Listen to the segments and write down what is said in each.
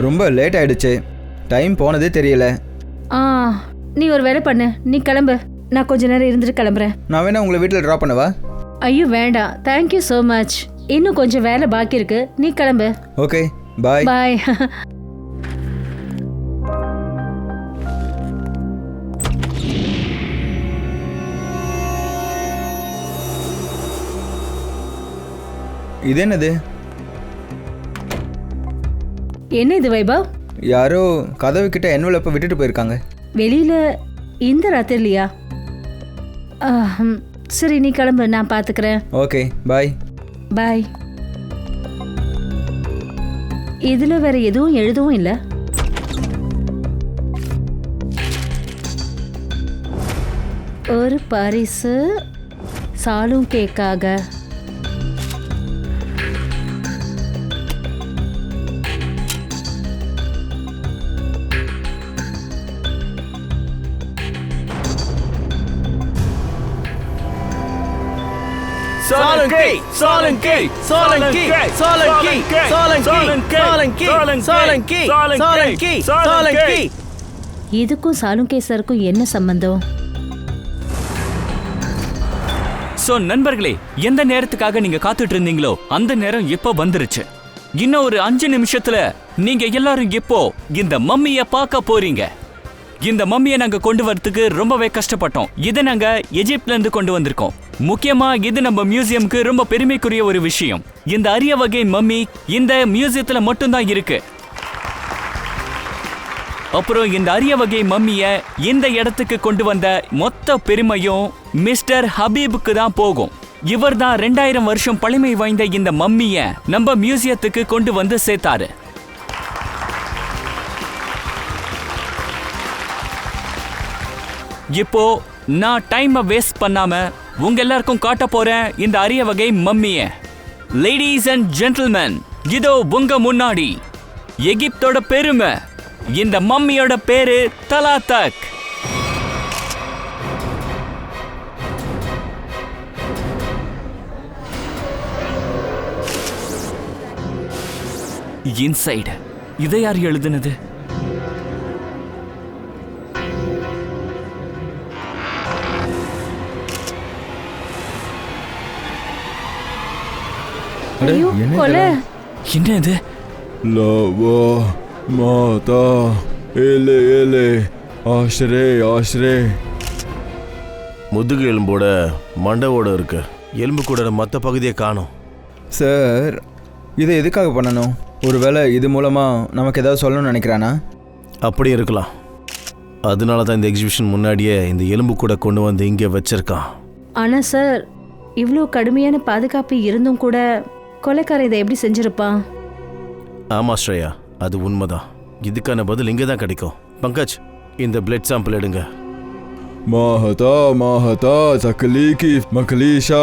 ரொம்ப லேட் ஆயிடுச்சு, டைம் போனதே தெரியல. நீ ஒரு வேலை பண்ணு, நீ கிளம்பு, நான் கொஞ்ச நேரம் இருந்துட்டு கிளம்புறேன். நான் வேணா உங்களை வீட்டில் ட்ராப் பண்ணவா? ஐயோ வேண்டாம், தேங்க்யூ ஸோ மச். இன்னும் கொஞ்சம் வேலை பாக்கி இருக்கு, நீ கிளம்பு. ஓகே, பாய். பாய். இது என்னது? என்ன இது வைபவ்? யாரோ கதவு கிட்ட என்வலப்பை விட்டுட்டு போயிருக்காங்க. வெளியில இந்த ராத்திரிலையா? சரி நீ கிளம்பு, நான் பாத்துக்கிறேன். ஓகே, பாய். பாய். இதுல வேற எதுவும் எழுதவும் இல்லை. ஒரு பரிசு சாலும் கேக்காக. Solanki, Solanki, Solanki, Solanki, Solanki, Solanki, Solanki, Solanki. இதுக்கும் சாலுங்கேசருக்கும் என்ன சம்பந்தம்? சோ நண்பர்களே, எந்த நேரத்துக்காக நீங்க காத்துட்டு இருந்தீங்களோ அந்த நேரம் இப்ப வந்துருச்சு. இன்னும் ஒரு 5 நிமிஷத்துல நீங்க எல்லாரும் இப்போ இந்த மம்மிய பார்க்க போறீங்க. இந்த மம்மியை நாங்க கொண்டு வரதுக்கு ரொம்பவே கஷ்டப்பட்டோம். இதை நாங்க எஜிப்ட்ல இருந்து கொண்டு வந்திருக்கோம். முக்கியமா இது நம்ம மியூசியம்க்கு ரொம்ப பெருமைக்குரிய ஒரு விஷயம். இந்த அரிய வகை மம்மி இந்த மியூசியத்துல மட்டும்தான் இருக்கு. அப்புறம் இந்த அரிய வகை மம்மிய இந்த இடத்துக்கு கொண்டு வந்த மொத்த பெருமையும் மிஸ்டர் ஹபீபுக்கு தான் போகும். இவர் தான் 2000 வருஷம் பழமை வாய்ந்த இந்த மம்மிய நம்ம மியூசியத்துக்கு கொண்டு வந்து சேர்த்தாரு. இப்போ நான் டைமை வேஸ்ட் பண்ணாம உங்க எல்லாருக்கும் காட்ட போறேன் இந்த அரிய வகை மம்மிய. லேடிஸ் அண்ட் ஜென்டில்மேன், இதோ உங்க முன்னாடி எகிப்தோட பெருமை. இந்த மம்மியோட பேரு தலாதக். இன்சைடு இதை யார் எழுதுனது? என்ன இது? லவா மாதா ஏலே ஏலே ஆஷ்ரே ஆஷ்ரே. முதுகு எலும்போட மண்டவோட இருக்கு. எலும்பு கூட மற்ற பகுதியை காணும். சார், இதை எதுக்காக பண்ணணும்? ஒருவேளை இது மூலமா நமக்கு ஏதாவது சொல்லணும்னு நினைக்கிறானா? அப்படி இருக்கலாம். அதனால தான் இந்த எக்ஸிபிஷன் முன்னாடியே இந்த எலும்பு கூட கொண்டு வந்து இங்கே வச்சிருக்கான். ஆனா சார், இவ்வளோ கடுமையான பாதுகாப்பு இருந்தும் கூட கொலைக்காரன் இதை எப்படி செஞ்சிருப்பான்? ஆமா ஸ்ரேயா, அது உண்மைதான். இதுக்கான பதில் இங்கே தான் கிடைக்கும். பங்கஜ், இந்த பிளட் சாம்பிள் எடுங்க. மாஹதா மாஹதா சக்லீகி மக்லீஷா.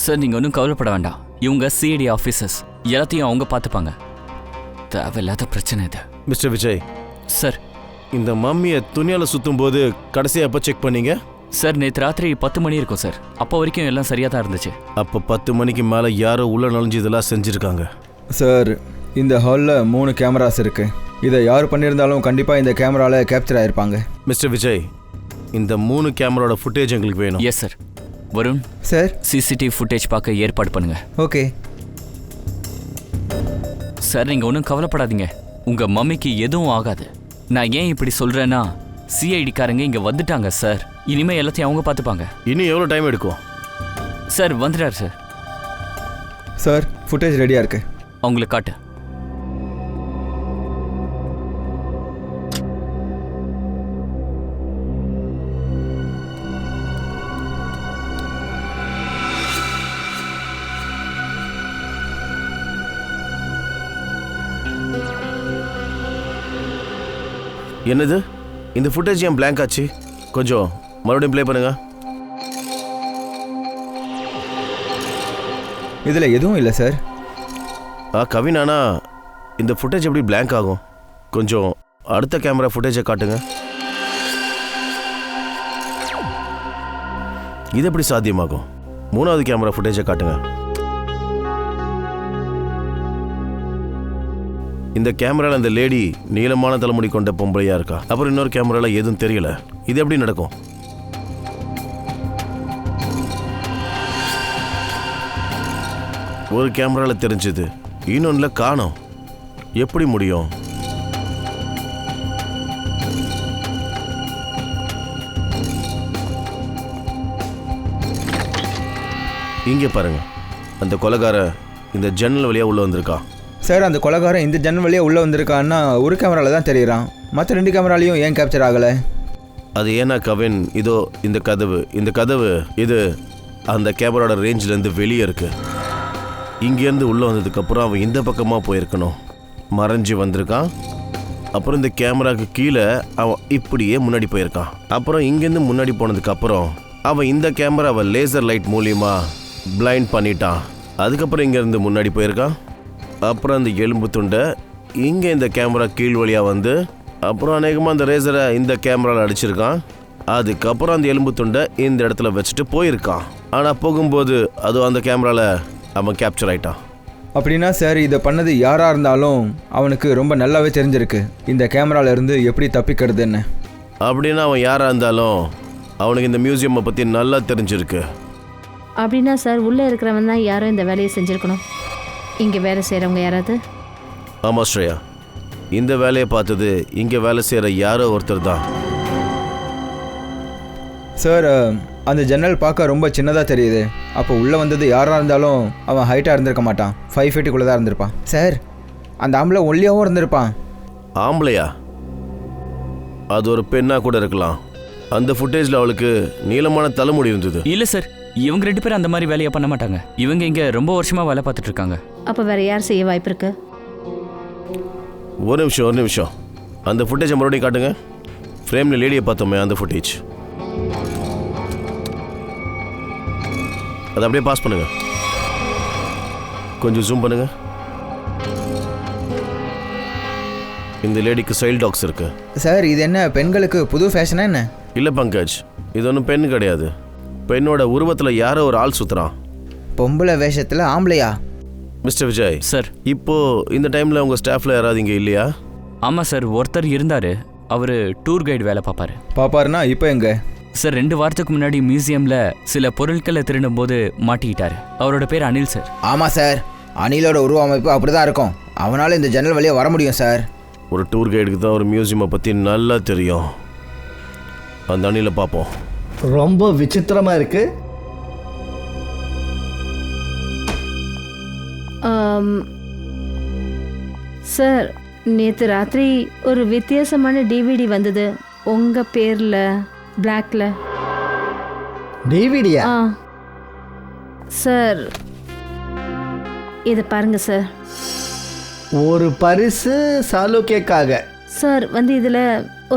சார், நீங்க ஒன்றும் கவலைப்பட வேண்டாம். இவங்க சிஐடி ஆஃபீஸர்ஸ், எல்லாத்தையும் அவங்க பார்த்துப்பாங்க. தேவையில்லாத பிரச்சனை இது. மிஸ்டர் விஜய் சார், இந்த மம்மியை துணியால் சுற்றும் போது கடைசியாக எப்போ செக் பண்ணீங்க? சார், நேற்று ராத்திரி 10 மணி இருக்கும் சார். அப்போ வரைக்கும் எல்லாம் சரியாக தான் இருந்துச்சு. அப்போ 10 மணிக்கு மேலே யாரோ உள்ள நுழைஞ்சு இதெல்லாம் செஞ்சுருக்காங்க. சார், இந்த ஹாலில் 3 கேமராஸ் இருக்கு. இதை யார் பண்ணியிருந்தாலும் கண்டிப்பாக இந்த கேமராவில் கேப்சர் ஆகிருப்பாங்க. மிஸ்டர் விஜய், இந்த 3 கேமராவோட ஃபுட்டேஜ் எங்களுக்கு வேணும். Yes sir. Varun sir, CCTV footage பார்க்க ஏற்பாடு பண்ணுங்க. ஓகே சார், நீங்கள் ஒன்றும் கவலைப்படாதீங்க. உங்கள் மம்மிக்கு எதுவும் ஆகாது. நான் ஏன் இப்படி சொல்கிறேன்னா, சிஐடிக்காரங்க இங்கே வந்துட்டாங்க சார். இனிமேல் எல்லாத்தையும் அவங்க பார்த்துப்பாங்க. இன்னும் எவ்வளோ டைம் எடுக்கும்? சார், வந்துட்டார் சார். சார், ஃபுட்டேஜ் ரெடியாக இருக்கு. அவங்களுக்கு காட்டு. என்னது, இந்த ஃபுட்டேஜ் ஏன் பிளாங்க் ஆச்சு? கொஞ்சம் மறுபடியும் ப்ளே பண்ணுங்க. இதில் எதுவும் இல்லை சார். கவின், ஆனால் இந்த ஃபுட்டேஜ் எப்படி பிளாங்க் ஆகும்? கொஞ்சம் அடுத்த கேமரா ஃபுட்டேஜை காட்டுங்க. இது எப்படி சாத்தியமாகும்? 3வது கேமரா ஃபுட்டேஜை காட்டுங்க. இந்த கேமரால அந்த லேடி நீளமான தலைமுடி கொண்ட பொம்பளையா இருக்கா. அப்புறம் இன்னொரு கேமரால எதுவும் தெரியல. இது எப்படி நடக்கும்? ஒரு கேமரால தெரிஞ்சது, இன்னொன்னுல காணோம். எப்படி முடியும்? இங்கே பாருங்க, அந்த கொலைகார இந்த ஜன்னல் வழியா உள்ள வந்திருக்கான். சார் அந்த கொலைகாரன் இந்த ஜன்னல் வழியாக உள்ளே வந்திருக்கான்னா ஒரு கேமராவில் தான் தெரியுறான். மற்ற 2 கேமராலையும் ஏன் கேப்சர் ஆகலை? அது ஏன்னா கவின், இதோ இந்த கதவு இது அந்த கேமராவோட ரேஞ்சிலேருந்து வெளியே இருக்கு. இங்கேருந்து உள்ளே வந்ததுக்கப்புறம் அவன் இந்த பக்கமாக போயிருக்கணும். மறைஞ்சி வந்திருக்கான். அப்புறம் இந்த கேமராவுக்கு கீழே அவன் இப்படியே முன்னாடி போயிருக்கான். அப்புறம் இங்கேருந்து முன்னாடி போனதுக்கப்புறம் அவன் இந்த கேமராவை லேசர் லைட் மூலியமா பிளைண்ட் பண்ணிட்டான். அதுக்கப்புறம் இங்கேருந்து முன்னாடி போயிருக்கான். அப்புறம் அந்த எலும்பு துண்டை இங்கே இந்த கேமரா கீழ் வழியாக வந்து அப்புறம் அநேகமாக அந்த ரேசரை இந்த கேமராவில் அடிச்சிருக்கான். அதுக்கப்புறம் அந்த எலும்பு துண்டை இந்த இடத்துல வச்சுட்டு போயிருக்கான். ஆனால் போகும்போது அதுவும் அந்த கேமராவில் அவன் கேப்சர் ஆகிட்டான். அப்படின்னா சார் இதை பண்ணது யாராக இருந்தாலும் அவனுக்கு ரொம்ப நல்லாவே தெரிஞ்சிருக்கு இந்த கேமராலேருந்து எப்படி தப்பிக்கிறதுன்னு. அப்படின்னா அவன் யாராக இருந்தாலும் அவனுக்கு இந்த மியூசியமை பற்றி நல்லா தெரிஞ்சிருக்கு. அப்படின்னா சார் உள்ளே இருக்கிறவன் தான் யாரும் இந்த வேலையை செஞ்சுருக்கணும். இங்கே வேலை செய்கிறவங்க யாராவது? ஆமாம் ஸ்ரேயா, இந்த வேலையை பார்த்தது இங்கே வேலை செய்கிற யாரோ ஒருத்தர் தான். சார் அந்த ஜன்னல் பார்க்க ரொம்ப சின்னதாக தெரியுது. அப்போ உள்ளே வந்தது யாராக இருந்தாலும் அவன் ஹைட்டாக இருந்திருக்க மாட்டான். 5 ஃபீட்டுக்குள்ளே தான் இருந்திருப்பான். சார் அந்த ஆம்பளை ஒல்லியாகவும் இருந்திருப்பான். ஆம்பளையா? அது ஒரு பெண்ணாக கூட இருக்கலாம். அந்த ஃபுட்டேஜில் அவளுக்கு நீளமான தலைமுடி இருந்தது. இல்ல சார், இவங்க 2 பேரும் அந்த மாதிரி வேலையை பண்ண மாட்டாங்க. இவங்க இங்க ரொம்ப வருஷமா வேலை பார்த்துட்டு இருக்காங்க. அப்போ வேற யார் செய்ய வாய்ப்பு இருக்கு? ஒரு நிமிஷம் அந்த ஃபுட்டேஜை மறுபடியும் காட்டுங்க. ஃப்ரேமில் லேடியை பார்த்தோமே அந்த ஃபுட்டேஜ், அதை அப்படியே பாஸ் பண்ணுங்க. கொஞ்சம் ஜூம் பண்ணுங்க. இந்த லேடிக்கு சைல்ட் டாக்ஸ் இருக்கு. சார் இது என்ன பெண்களுக்கு புது ஃபேஷனா என்ன? இல்லை பங்கஜ், இது ஒன்றும் பெண் கிடையாது. பெண்ணோட உருவத்தில் யாரோ ஒரு ஆள் சுற்றுறான். பொம்பளை வேஷத்தில் ஆம்பளையா? மிஸ்டர் விஜய் சார், இப்போ இந்த டைமில் உங்கள் ஸ்டாஃபில் யாராவது இங்கே இல்லையா? ஆமா சார், ஒருத்தர் இருந்தாரு. அவரு டூர் கைடு வேலை பாப்பாருன்னா இப்போ எங்க? சார் 2 வாரத்துக்கு முன்னாடி மியூசியம்ல சில பொருட்களை திருடும் போது மாட்டிக்கிட்டாரு. அவரோட பேர் அனில் சார். ஆமாம் சார், அனிலோட உருவமைப்பு அப்படி தான் இருக்கும். அவனால் இந்த ஜன்னல் வழியாக வர முடியும் சார். ஒரு டூர் கைடுக்கு தான் ஒரு மியூசியமை பற்றி நல்லா தெரியும். அந்த அணில பார்ப்போம். ரொம்ப விசித்திரமாக இருக்கு. சார் நேற்று ராத்திரி ஒரு வித்தியாசமான டிவிடி வந்தது உங்கள் பேரில், பிளாக்ல. டிவிடியா? சார் இதை பாருங்க சார். ஒரு பரிசு சாலுக்கேக்காக. சார் இதில்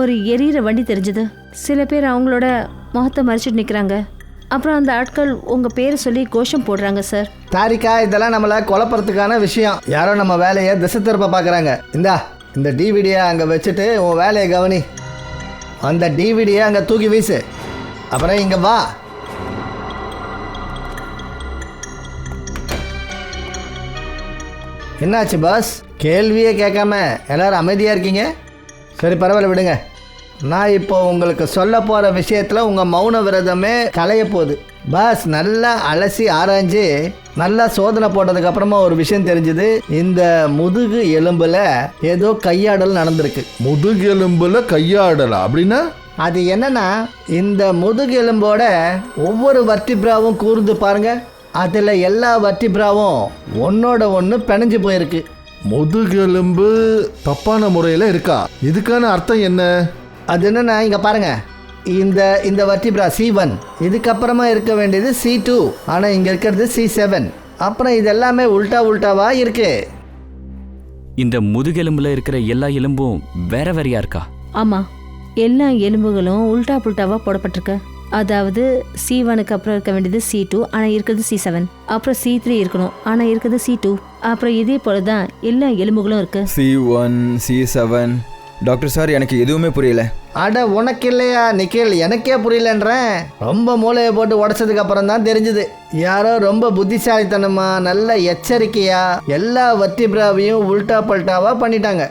ஒரு எரியிற வண்டி தெரிஞ்சுது. சில பேர் அவங்களோட முகத்தை மறைச்சிட்டு நிற்கிறாங்க. அப்புறம் அந்த ஆட்கள் உங்கள் பேரை சொல்லி கோஷம் போடுறாங்க சார். தாரிகா, இதெல்லாம் நம்மளை குழப்பறதுக்கான விஷயம். யாரோ நம்ம வேலையை திசை திருப்ப பார்க்குறாங்க. இந்த டிவிடியை அங்கே வச்சுட்டு உன் வேலையை கவனி. அந்த டிவிடியை அங்கே தூக்கி வீசு. அப்புறம் இங்கே வா. என்னாச்சு பாஸ்? கேள்வியே கேட்காம எல்லாரும் அமைதியாக இருக்கீங்க. சரி பரவாயில்ல, விடுங்க. நான் இப்போ உங்களுக்கு சொல்ல போகிற விஷயத்தில் உங்கள் மௌன விரதமே களைய போகுது. பாஸ் நல்லா அலசி ஆராய்ஞ்சு நல்லா சோதனை போட்டதுக்கப்புறமா ஒரு விஷயம் தெரிஞ்சுது. இந்த முதுகு எலும்பில் ஏதோ கையாடல் நடந்திருக்கு. முதுகு எலும்புல கையாடலா? அப்படின்னா அது என்னன்னா, இந்த முதுகு எலும்போட ஒவ்வொரு வர்டிப்ராவும் கூர்ந்து பாருங்க. அதில் எல்லா வர்டிப்ராவும் ஒன்னோட ஒன்று பிணைஞ்சு போயிருக்கு. முதுகெலும்பு தப்பான முறையில் இருக்கா? இதுக்கான அர்த்தம் என்ன? அது என்னன்னா, இங்கே பாருங்க, இந்த வர்டிப்ரா C1, இதுக்கப்புறமா இருக்க வேண்டியது C2, ஆனால் இங்கே இருக்கிறது C7. அப்புறம் இது எல்லாமே உல்டாவா இருக்கு. இந்த முதுகெலும்புல இருக்கிற எல்லா எலும்பும் வேற வேறையா இருக்கா? ஆமாம், எல்லா எலும்புகளும் உல்டா புல்டாவாக போடப்பட்டிருக்கு. அதாவது C1க்கு அப்புறம் இருக்க வேண்டியது C2, ஆனால் இருக்கிறது C7. அப்புறம் C3 இருக்கணும், ஆனால் இருக்கிறது C2. அப்புறம் இதே போல தான் எல்லா எலும்புகளும் இருக்கு. C1, C7 டாக்டர் சார் எனக்கு எதுவுமே புரியல. அட உனக்கு இல்லையா நிக்கில், எனக்கே புரியலன்றேன். ரொம்ப மூளையை போட்டு உடச்சதுக்கு அப்புறம் தான் தெரிஞ்சுது. யாரோ ரொம்ப புத்திசாலித்தனமா நல்ல எச்சரிக்கையா எல்லா வர்டிப்ராவையும் உல்டா பல்டாவா பண்ணிட்டாங்க.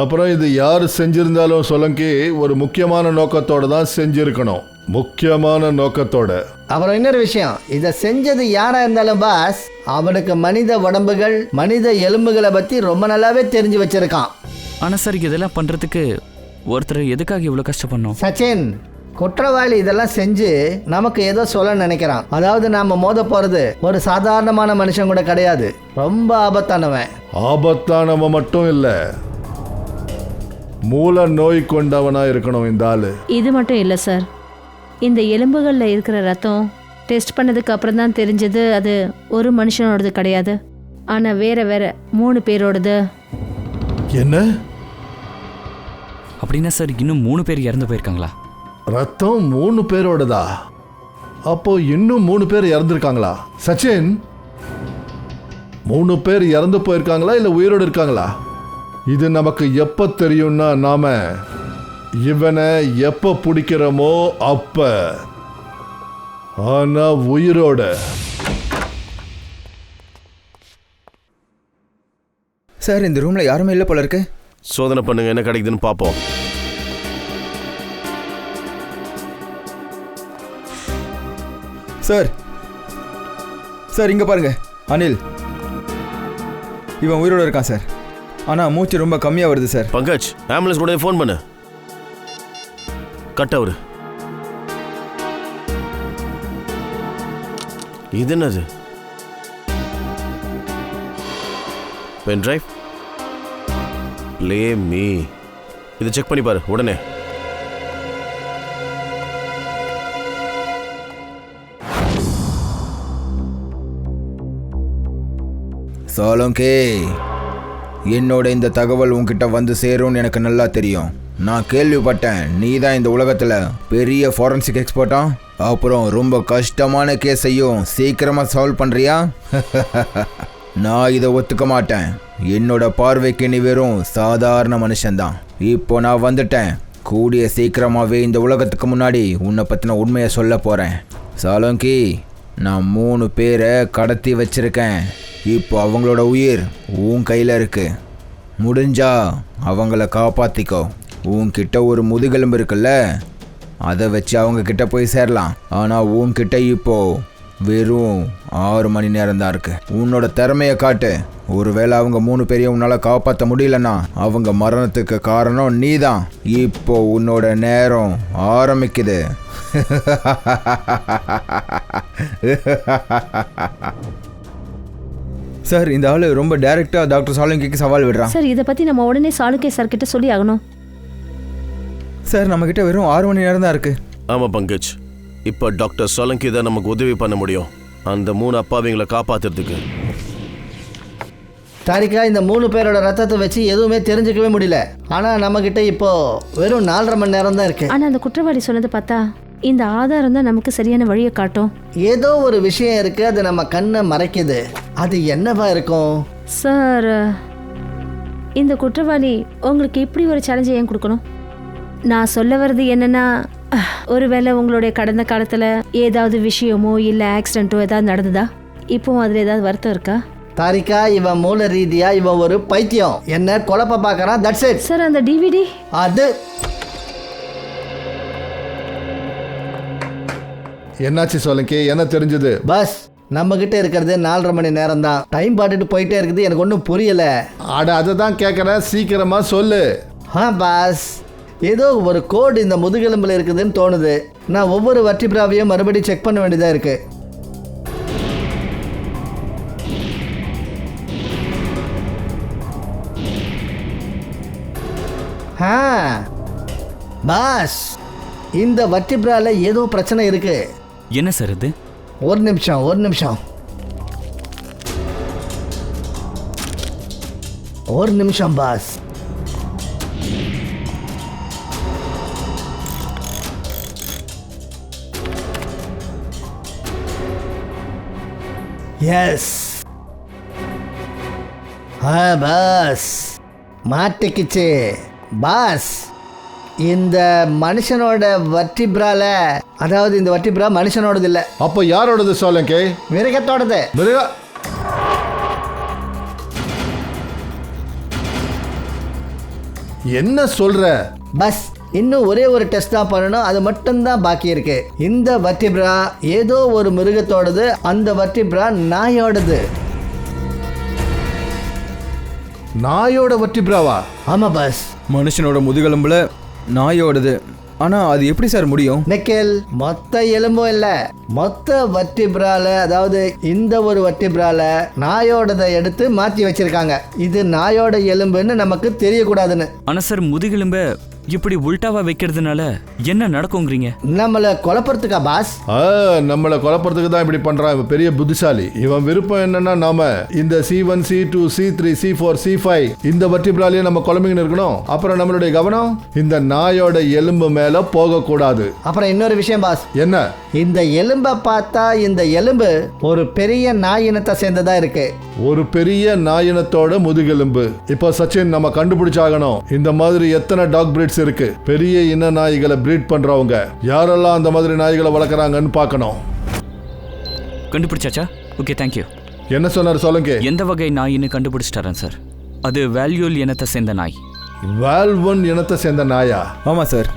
அப்புறம் இது யார் செஞ்சிருந்தாலும் சொலங்கி ஒரு முக்கியமான நோக்கத்தோட தான் செஞ்சிருக்கணும். முக்கியமான நோக்கத்தோட. அப்புறம் இன்னொரு விஷயம், இதை செஞ்சது யாரா இருந்தாலும் பாஸ், அவனுக்கு மனித உடம்புகள் மனித எலும்புகளை பத்தி ரொம்ப நல்லாவே தெரிஞ்சு வச்சிருக்கான். ஆனா சார் இதெல்லாம் பண்றதுக்கு ஒருத்தர் எதுக்காக இவ்வளவு கஷ்டப்படணும்? சச்சின், குற்றவாளி இதெல்லாம் செஞ்சு நமக்கு ஏதோ சொல்ல நினைக்கிறான். அதாவது நாம மோத போறது ஒரு சாதாரணமான மனுஷன் கூட கிடையாது, ரொம்ப ஆபத்தானவன். ஆபத்தானவன் மட்டும் இல்ல, மூல நோய் கொண்டவனா இருக்கணும் இந்த ஆளு. இது மட்டும் இல்லை சார், இந்த எலும்புகளில் இருக்கிற ரத்தம் டெஸ்ட் பண்ணதுக்கு அப்புறம் தான் தெரிஞ்சது அது ஒரு மனுஷனோடது கிடையாது, ஆனால் வேற 3 பேரோடது. என்ன? அப்படின்னா சார் இன்னும் 3 பேர் இறந்து போயிருக்காங்களா? ரத்தம் 3 பேரோடதா? அப்போ இன்னும் 3 பேர் இறந்துருக்காங்களா? சச்சின், 3 பேர் இறந்து போயிருக்காங்களா இல்லை உயிரோடு இருக்காங்களா? இது நமக்கு எப்போ தெரியும்னா நாம இவனை எப்போ பிடிக்கிறோமோ அப்ப. ஆனா உயிரோட. சார் இந்த ரூமில் யாருமே இல்லை போல இருக்கு. சோதனை பண்ணுங்க, என்ன கிடைக்குதுன்னு பார்ப்போம். சார் சார் இங்கே பாருங்க, அனில் இவன் உயிரோட இருக்கான் சார். ஆனால் மூச்சு ரொம்ப கம்மியாக வருது சார். பங்கஜ், ஆம்புலன்ஸ் கூட ஃபோன் பண்ணு. கட் அவரு. இது என்னது? Pen drive. Play me. இதை செக் பண்ணி பாரு உடனே. சோலங்கி, என்னோட இந்த தகவல் உன்கிட்ட வந்து சேரும்னு எனக்கு நல்லா தெரியும். நான் கேள்விப்பட்டேன் நீ தான் இந்த உலகத்தில் பெரிய ஃபாரன்சிக் எக்ஸ்பர்ட்டா. அப்புறம் ரொம்ப கஷ்டமான கேஸையும் சீக்கிரமாக சால்வ் பண்ணுறியா? நான் இதை ஒத்துக்க மாட்டேன். என்னோட பார்வைக்கு நீ வெறும் சாதாரண மனுஷன்தான். இப்போ நான் வந்துட்டேன். கூடிய சீக்கிரமாகவே இந்த உலகத்துக்கு முன்னாடி உன்னை பற்றின உண்மையை சொல்ல போகிறேன். சோலங்கி, நான் 3 பேரை கடத்தி வச்சிருக்கேன். இப்போ அவங்களோட உயிர் உன் கையில் இருக்கு. முடிஞ்சா அவங்கள காப்பாற்றிக்கோ. உன்கிட்ட ஒரு முதுகெலும்பு இருக்குல்ல, அதை வச்சு அவங்க கிட்ட போய் சேரலாம். ஆனால் உன்கிட்ட இப்போ வெறும் 6 மணி நேரம் தான் இருக்கு. உன்னோட திறமையை காட்டு. ஒருவேளை அவங்க 3 பேரையும் உன்னால் காப்பாற்ற முடியலன்னா அவங்க மரணத்துக்கு காரணம் நீ தான். இப்போ உன்னோட நேரம் ஆரம்பிக்குது. சார் இந்த ஆள் ரொம்ப டைரக்டாக டாக்டர் சாலங்கிக்கு சவால் விடுறான். சார் இதை பற்றி நம்ம உடனே சாளுக்கே சார் கிட்ட சொல்லி ஆகணும். சார் நம்மக்கிட்ட வெறும் 6 மணி நேரம் தான் இருக்குது. ஆமாம் பங்கஜ், இப்போ டாக்டர் சோலங்கி தான் நமக்கு உதவி பண்ண முடியும் அந்த 3 அப்பாவிங்களை காப்பாற்றுறதுக்கு. தாரிகா, இந்த 3 பேரோட ரத்தத்தை வச்சு எதுவுமே தெரிஞ்சுக்கவே முடியல. ஆனால் நம்மக்கிட்ட இப்போ வெறும் 4.5 மணி நேரம் தான் இருக்கு. ஆனால் அந்த குற்றவாளி சொன்னது பார்த்தா இந்த ஆதாரம் தான் நமக்கு சரியான வழியை காட்டும். ஏதோ ஒரு விஷயம் இருக்கு, அது நம்ம கண்ணை மறைக்குது. அது என்னவா இருக்கும்? சார், இந்த குற்றவாளி உங்களுக்கு இப்படி ஒரு சேலஞ்சை ஏன் கொடுக்கணும்? நான் சொல்ல வர்றது என்னன்னா, ஒருவேளை உங்களுடைய கடந்த காலத்தில் ஏதாவது விஷயமோ இல்லை ஆக்சிடென்ட்டோ ஏதாவது நடந்ததா? இப்போ அதில் ஏதாவது வருத்தம் இருக்கா? தாரிகா, இவன் மூல ரீதியா இவன் ஒரு பைத்தியம். என்ன குழப்ப பார்க்கறான். That's it. சார் அந்த டிவிடி அது என்னாச்சு சோலங்கி, என்ன தெரிஞ்சது? பஸ் நம்ம கிட்ட இருக்கிறது 4.5 மணி நேரம் தான். டைம் பாட்டுட்டு போயிட்டே இருக்குது. எனக்கு ஒன்றும் புரியல. அட அதை தான் கேட்குறேன், சீக்கிரமா சொல்லு. பாஸ், ஏதோ ஒரு கோடு இந்த முதுகெலும்பில் இருக்குதுன்னு தோணுது. நான் ஒவ்வொரு வர்டிப்ராவையும் மறுபடியும் செக் பண்ண வேண்டியதாக இருக்கு. பாஸ், இந்த வர்டிப்ரால ஏதோ பிரச்சனை இருக்கு. என்ன சார் இது? ஒரு நிமிஷம். ஒரு நிமிஷம் பாஸ். எஸ், பாஸ் மாட்டிக்கிச்சு. பாஸ், இந்த மனுஷனோட வர்டிப்ரால, அதாவது இந்த வர்டிப்ரா மனுஷனோடது இல்லை. அப்போ யாரோடது சோலங்கே? மிருகத்தோடது. மிருக என்ன சொல்ற? பஸ், இன்னும் ஒரே ஒரு டெஸ்ட் தான் பண்ணணும், அது மட்டும்தான் பாக்கி இருக்கு. இந்த வர்டிப்ரா ஏதோ ஒரு மிருகத்தோடது, அந்த வர்டிப்ரா நாயோடது. நாயோட வர்டிப்ராவா? ஆமா பாஸ். மனுஷனோட முதுகெலும்புல நாயோடது. ஆனால் அது எப்படி சார் முடியும்? நிக்கல், மொத்த எலும்பும் இல்ல, மொத்த வர்டிப்ரால, அதாவது இந்த ஒரு வர்டிப்ரால நாயோடதை எடுத்து மாற்றி வச்சிருக்காங்க. இது நாயோட எலும்புன்னு நமக்கு தெரியக்கூடாதுன்னு. ஆனா சார், முதுகெலும்ப இப்படி உல்டாவா வைக்கிறதுனால என்ன நடக்குங்கிறீங்க? நம்மளை குழப்பறதுக்கா பாஸ்? நம்மளை குழப்பறதுக்கு தான் இப்படி பண்றான். இவன் பெரிய புத்திசாலி. இவன் விருப்பம் என்னன்னா நாம இந்த C1 C2 C3 C4 C5 இந்த வர்டிப்ராலையே நம்ம குழம்பின்னு இருக்கணும். அப்புறம் நம்மளுடைய கவனம் இந்த நாயோட எலும்பு மேல போக கூடாது. அப்புறம் இன்னொரு விஷயம் பாஸ். என்ன? இந்த எலும்பை பார்த்தா இந்த எலும்பு ஒரு பெரிய நாய் இனத்தை சேர்ந்ததா இருக்கு. ஒரு பெரிய நாயினத்தோட முதுகெலும்பு. இப்போ சச்சின், நம்ம கண்டுபிடிச்சாகணும் இந்த மாதிரி எத்தனை டாக் பிரீட்ஸ் இருக்கு. பெரிய இன நாய்களை பிரீட் பண்றவங்க யாரெல்லாம் அந்த மாதிரி நாய்களை வளர்க்குறாங்கன்னு பார்க்கணும். கண்டுபிடிச்சாச்சா? Okay, thank you. என்ன சொன்னார் சொல்லுங்க? எந்த வகை நாயின்னு கண்டுபிடிச்சிட்டாரன் சார். அது வேல்யூல் இனத்தை சேர்ந்த நாய். வால்வன் இனத்தை சேர்ந்த நாயா? ஆமாம் சார்.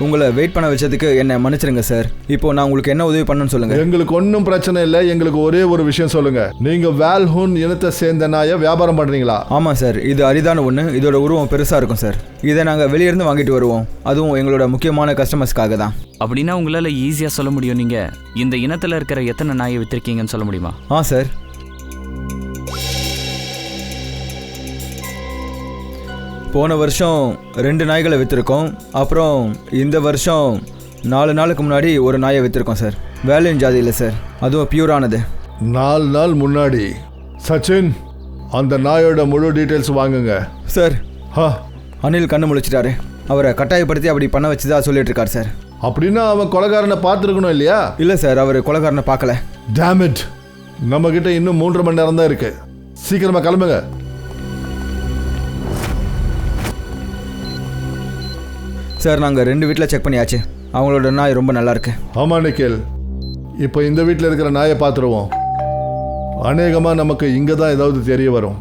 உங்களை வெயிட் பண்ண வச்சதுக்கு என்னை மன்னிச்சிருங்க சார். இப்போ நான் உங்களுக்கு என்ன உதவி பண்ணணும்னு சொல்லுங்க. எங்களுக்கு ஒன்றும் பிரச்சனை இல்லை. எங்களுக்கு ஒரே ஒரு விஷயம் சொல்லுங்க. நீங்க வால்ஹூன் இனத்தை சேர்ந்த நாயை வியாபாரம் பண்றீங்களா? ஆமாம் சார். இது அரிதான ஒன்று. இதோட உருவம் பெருசாக இருக்கும் சார். இதை நாங்கள் வெளியிருந்து வாங்கிட்டு வருவோம். அதுவும் எங்களோட முக்கியமான கஸ்டமர்ஸ்க்காக தான். அப்படின்னா உங்களால் ஈஸியாக சொல்ல முடியும், நீங்கள் இந்த இனத்தில் இருக்கிற எத்தனை நாயை விற்றுருக்கீங்கன்னு சொல்ல முடியுமா? சார். போன வருஷம் 2 நாய்களை விற்றுருக்கோம். அப்புறம் இந்த வருஷம் 4 நாளுக்கு முன்னாடி ஒரு நாயை விற்றுருக்கோம் சார். வேலையின் ஜாதி இல்லை சார், அதுவும் பியூரானது. 4 நாள் முன்னாடி. சச்சின், அந்த நாயோட முழு டீட்டெயில்ஸ் வாங்குங்க சார். ஹா, அனில் கண்ணு முழிச்சிட்டாரு. அவரை கட்டாயப்படுத்தி அப்படி பண்ண வச்சுதா சொல்லிட்டு இருக்கார் சார். அப்படின்னா அவன் கொலைகாரனை பார்த்துருக்கணும் இல்லையா? இல்லை சார், அவர் கொலைகாரனை பார்க்கல. டேம் இட், நம்ம கிட்ட இன்னும் 3 மணி நேரம் தான் இருக்கு. சீக்கிரமா கிளம்புங்க. சார், நாங்கள் 2 வீட்டில் செக் பண்ணியாச்சு. அவங்களோட நாய் ரொம்ப நல்லா இருக்கு. ஆமா நிக்கில், இப்போ இந்த வீட்டில் இருக்கிற நாயை பார்த்துருவோம். அநேகமாக நமக்கு இங்கே தான் ஏதாவது தெரிய வரும்.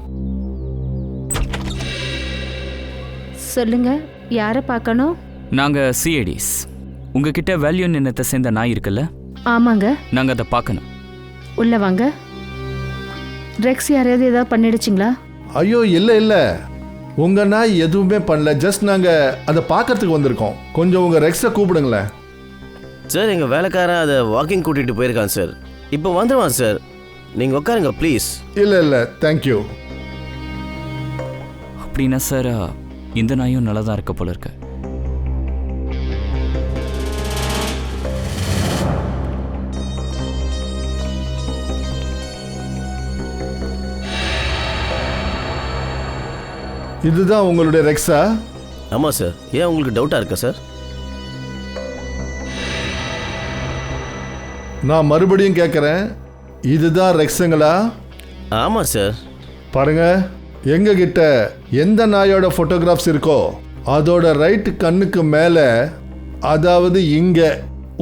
சொல்லுங்க, யாரை பார்க்கணும்? நாங்கள் சிஐடிஸ். உங்ககிட்ட வேல்யூன் இனத்தை சேர்ந்த நாய் இருக்குல்ல? ஆமாங்க. நாங்கள் அதை பார்க்கணும். உள்ள வாங்க. ரெக்ஸ் யாரையாவது ஏதாவது பண்ணிடுச்சிங்களா? ஐயோ, இல்லை இல்லை, உங்கள் நாய் எதுவுமே பண்ணல. ஜஸ்ட் நாங்கள் அதை பார்க்கறதுக்கு வந்திருக்கோம். கொஞ்சம் உங்கள் ரெக்ஸை கூப்பிடுங்களேன். சார், எங்கள் வேலைக்காரன் அதை வாக்கிங் கூட்டிகிட்டு போயிருக்கான் சார். இப்போ வந்துடுவான் சார். நீங்கள் உட்காருங்க ப்ளீஸ். இல்லை இல்லை, தேங்க்யூ. அப்படின்னா சார், இந்த நாயும் நல்லா தான் இருக்க போல இருக்கு. இதுதான் உங்களுடைய ரெக்ஸா? ஆமாம் சார். ஏன் உங்களுக்கு டவுட்டாக இருக்கா சார்? நான் மறுபடியும் கேட்குறேன், இதுதான் ரெக்ஸுங்களா? ஆமாம் சார். பாருங்க, எங்ககிட்ட எந்த நாயோட ஃபோட்டோகிராஃப்ஸ் இருக்கோ அதோட ரைட் கண்ணுக்கு மேலே, அதாவது இங்கே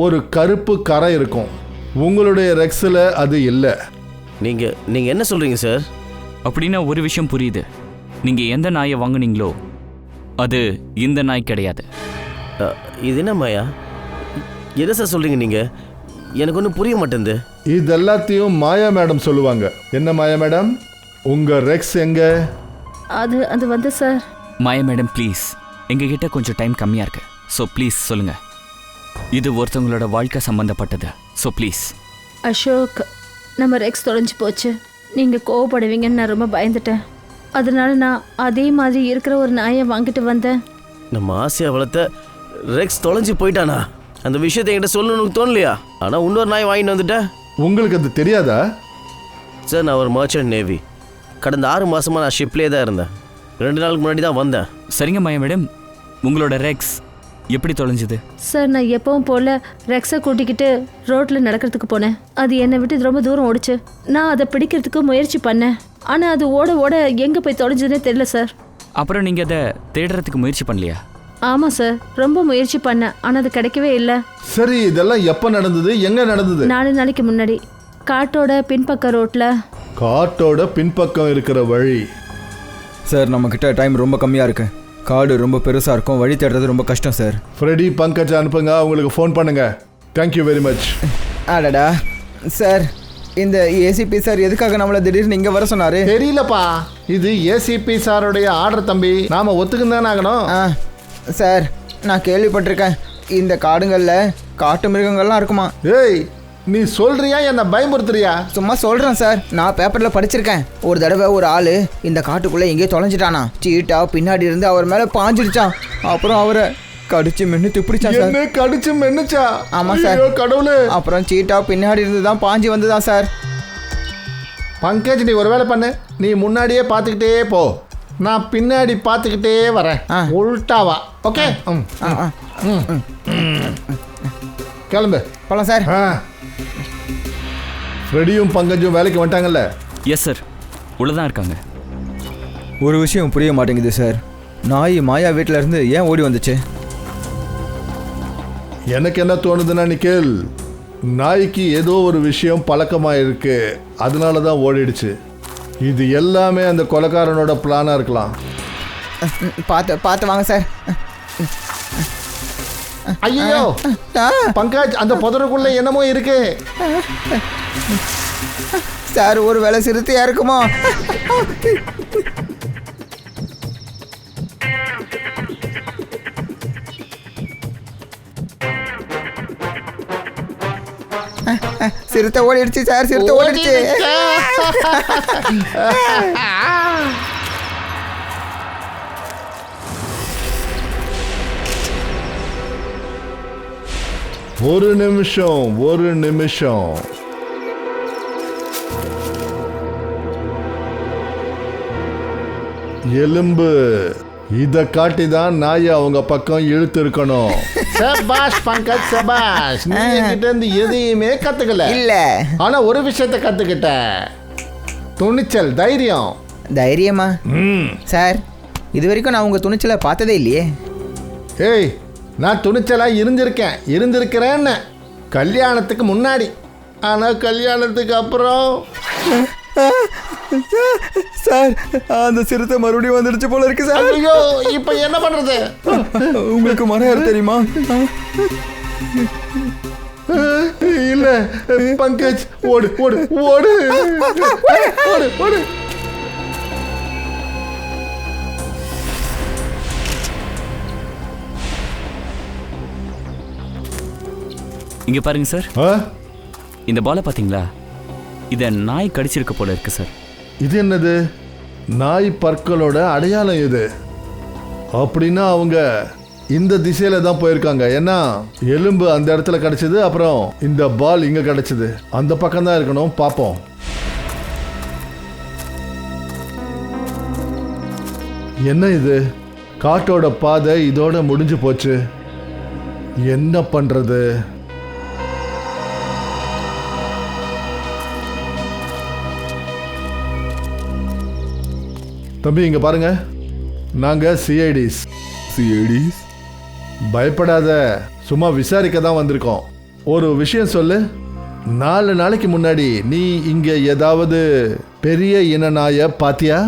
ஒரு கருப்பு கரை இருக்கும். உங்களுடைய ரெக்ஸில் அது இல்லை. நீங்கள் என்ன சொல்கிறீங்க சார்? அப்படின்னா ஒரு விஷயம் புரியுது. நீங்கள் எந்த நாயை வாங்குனீங்களோ அது இந்த நாய் கிடையாது. இது என்ன மாயா? எதை சார் சொல்கிறீங்க நீங்கள்? எனக்கு ஒன்றும் புரிய மாட்டேங்குது. இது எல்லாத்தையும் மாயா மேடம் சொல்லுவாங்க. என்ன மாயா மேடம், உங்கள் ரெக்ஸ் எங்க? அது வந்து சார். மாயா மேடம் ப்ளீஸ், எங்ககிட்ட கொஞ்சம் டைம் கம்மியாக இருக்கு. ஸோ ப்ளீஸ் சொல்லுங்கள். இது ஒருத்தவங்களோட வாழ்க்கை சம்மந்தப்பட்டது. So please. அசோக், நம்ம ரெக்ஸ் தொலைஞ்சு போச்சு. நீங்கள் கோவப்படுவீங்கன்னு நான் ரொம்ப பயந்துட்டேன். அதனால நான் அதே மாதிரி இருக்கிற ஒரு நாயை வாங்கிட்டு வந்தேன். நம்ம ஆசையாக வளர்த்த ரெக்ஸ் தொலைஞ்சு போயிட்டானா? அந்த விஷயத்தை என்கிட்ட சொல்லணும்னு தோணலையா? ஆனால் இன்னொரு நாய் வாங்கிட்டு வந்துட்டேன். உங்களுக்கு அது தெரியாதா? சார், நான் ஒரு மர்ச்சன்ட் நேவி. கடந்த 6 மாதமாக நான் ஷிப்லேயே தான் இருந்தேன். 2 நாளுக்கு முன்னாடி தான் வந்தேன். சரிங்க மாயா மேடம், உங்களோட ரெக்ஸ் எப்படி தொலைஞ்சுது? சார், நான் எப்பவும் போல் ரெக்ஸை கூட்டிக்கிட்டு ரோட்டில் நடக்கிறதுக்கு போனேன். அது என்னை விட்டு ரொம்ப தூரம் ஓடிச்சு. நான் அதை பிடிக்கிறதுக்கு முயற்சி பண்ணேன். ஆனால் அது ஓட ஓட எங்கே போய் தொலைஞ்சதுன்னே தெரியல சார். அப்புறம் நீங்கள் அதை தேடுறதுக்கு முயற்சி பண்ணலையா? ஆமாம் சார், ரொம்ப முயற்சி பண்ணேன், ஆனால் அது கிடைக்கவே இல்லை. சரி, இதெல்லாம் எப்போ நடந்தது, எங்கே நடந்தது? 4 நாளைக்கு முன்னாடி காட்டோட பின்பக்க ரோட்டில். காட்டோட பின்பக்கம் இருக்கிற வழி. சார் நம்மக்கிட்ட டைம் ரொம்ப கம்மியாக இருக்கு. காடு ரொம்ப பெருசாக இருக்கும், வழி தேடுறது ரொம்ப கஷ்டம் சார். ஃப்ரெடி, பங்கஜ் அனுப்புங்க, அவங்களுக்கு ஃபோன் பண்ணுங்க. Thank you very much. அடடா சார், இந்த ஏசிபி சார் எதுக்காக நம்மளை திடீர்னு இங்கே வர சொன்னார்? தெரியலப்பா, இது ஏசிபி சாருடைய ஆர்டர் தம்பி, நாம ஒத்துக்குன்னு தானே ஆகணும். சார், நான் கேள்விப்பட்டிருக்கேன் இந்த காடுங்களில் காட்டு மிருகங்கள்லாம் இருக்குமா. ஏய், நீ சொல்றியா என்ன பயமுறுத்துறியா? சும்மா சொல்கிறேன் சார், நான் பேப்பரில் படிச்சிருக்கேன். ஒரு தடவை ஒரு ஆள் இந்த காட்டுக்குள்ளே எங்கேயோ தொலைஞ்சிட்டானா. சீட்டா பின்னாடி இருந்து அவர் மேலே பாஞ்சிருச்சான். அப்புறம் அவரை கடிச்சு மென்னு துப்பிடிச்சான் சார். என்ன கடிச்சு மென்னுச்சா? ஆமாம் சார். கடவுளே. அப்புறம் சீட்டா பின்னாடி இருந்து தான் பாஞ்சி வந்துதான் சார். பங்கஜ், நீ ஒரு வேலை பண்ணு, நீ முன்னாடியே பார்த்துக்கிட்டே போ, நான் பின்னாடி பார்த்துக்கிட்டே வரேன். உள்டாவா? ஓகே. கிளம்பு போலாம் சார். ஃப்ரெடியும் பங்கஜும் வேலைக்கு வந்துட்டாங்கல்ல? எஸ் சார், உள்ளதான் இருக்காங்க. ஒரு விஷயம் புரிய மாட்டேங்குது சார், நாய் மாயா வீட்டில் இருந்து ஏன் ஓடி வந்துச்சு? எனக்கு என்ன தோணுதுன்னா நிக்கேல், நாய்க்கு ஏதோ ஒரு விஷயம் பழக்கமாக இருக்கு, அதனால தான் ஓடிடுச்சு. இது எல்லாமே அந்த கொலைக்காரனோட பிளானாக இருக்கலாம். பார்த்து வாங்க சார். ஐயோ பங்கஜ், அந்த புதருக்குள்ள என்னமோ இருக்கு சார். ஒரு வேளை சிறுத்தையா இருக்குமோ? சிறுத்தை ஓடிடுச்சு சார், சிறுத்தை ஓடிடுச்சு. ஒரு நிமிஷம். எலும்பு இத காட்டி தான் நாயை அவங்க பக்கம் இழுத்து இருக்கணும். சபாஷ் பங்கஜ், சபாஷ். நீ என்கிட்ட இருந்து எதையுமே கத்துக்கல. இல்ல, ஆனா ஒரு விஷயத்தை கத்துக்கிட்ட, துணிச்சல், தைரியம். தைரியமா? சார், இது வரைக்கும் நான் உங்க துணிச்சலை பார்த்ததே இல்லையே. ஏய், நான் துணிச்சலா இருந்திருக்கிறேன்னு கல்யாணத்துக்கு முன்னாடி. ஆனா கல்யாணத்துக்கு அப்புறம் சார், அந்த சிறுத்தை மறுபடியும் வந்துடுச்சு போல இருக்கு சார். ஐயோ, இப்ப என்ன பண்றது? உங்களுக்கு மரம் தெரியுமா? இல்ல பங்கஜ், ஓடு ஓடு ஓடு ஓடு ஓடு. இங்க பாருங்க சார், இந்த பாலை பாத்தீங்களா? இதை நாய் கடிச்சிருக்க போல இருக்கு சார். இது என்னது? நாய் பற்களோட அடையாளம் இது. அப்படின்னா அவங்க இந்த திசையில தான் போயிருக்காங்க. ஏன்னா எலும்பு அந்த இடத்துல கிடைச்சது, அப்புறம் இந்த பால் இங்க கிடைச்சது. அந்த பக்கம் தான் இருக்கணும். பார்ப்போம். என்ன இது? காட்டோட பாதை இதோட முடிஞ்சு போச்சு. என்ன பண்றது? தம்பி, இங்க பாருங்க, நாங்க சிஐடிஸ். பயப்படாத, சும்மா விசாரிக்க தான் வந்திருக்கோம். ஒரு விஷயம் சொல்லு, 4 நாளைக்கு முன்னாடி நீ இங்க ஏதாவது பெரிய இன நாயை பாத்தியா?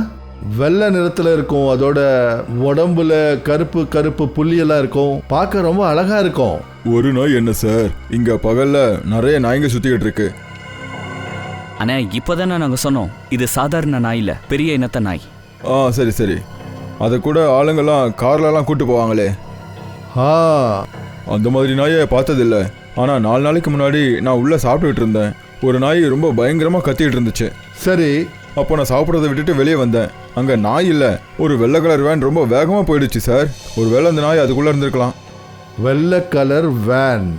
வெள்ளை நிறத்துல இருக்கும், அதோட உடம்புல கருப்பு கருப்பு புள்ளியெல்லாம் இருக்கும், பார்க்க ரொம்ப அழகா இருக்கும். ஒரு நாய் என்ன சார், இங்க பகல்ல நிறைய நாய்ங்க சுத்திக்கிட்டு இருக்கு. ஆனா இப்போதானே நாங்க சொன்னோம், இது சாதாரண நாய் இல்ல, பெரிய இனத்த நாய். சரி சரி, அதை கூட ஆளுங்கெல்லாம் கார்லலாம் கூட்டு போவாங்களே, அந்த மாதிரி நாயை பார்த்ததில்ல. ஆனால் 4 நாளைக்கு முன்னாடி நான் உள்ளே சாப்பிட்டுக்கிட்டு இருந்தேன். ஒரு நாய் ரொம்ப பயங்கரமாக கத்திக்கிட்டு இருந்துச்சு. சரி, அப்போ நான் சாப்பிட்றத விட்டுட்டு வெளியே வந்தேன். அங்கே நாய் இல்லை, ஒரு வெள்ளை கலர் வேன் ரொம்ப வேகமாக போயிடுச்சு சார். ஒரு வேளை அந்த நாய் அதுக்குள்ளே இருந்திருக்கலாம். வெள்ளை கலர் வேன்.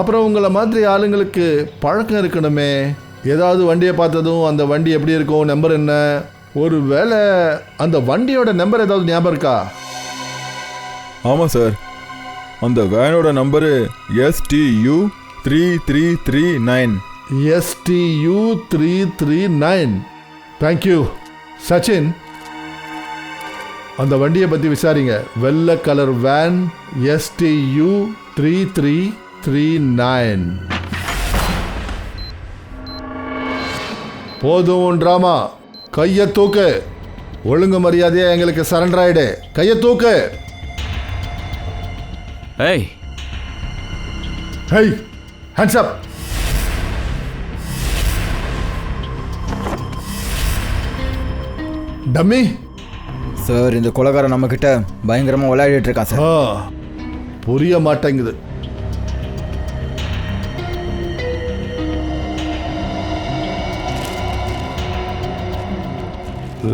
அப்புறம் உங்களை மாதிரி ஆளுங்களுக்கு பழக்கம் இருக்கணுமே. ஏதாவது வண்டியை பார்த்ததும் அந்த வண்டி எப்படி இருக்கும், நம்பர் என்ன? ஒரு வேளை அந்த வண்டியோட நம்பர் ஏதாவது ஞாபகம் இருக்கா? ஆமாம் சார், அந்த வேனோட number STU 3339. STU 339. Thank you. Sachin, அந்த வண்டியை பற்றி விசாரிங்க. வெள்ளை கலர் வேன் STU 3339. போதும் ட்ராமா. கையை தூக்கு. ஒழுங்கு மரியாதையா எங்களுக்கு சரண்டர் ஆயிடு. கையை தூக்கு. ஏய், high, hands up. Dummy. Sir இந்த கொலைகாரன் நம்மக்கிட்ட பயங்கரமாக விளையாடிட்டு இருக்கான் சார். புரிய மாட்டேங்குது.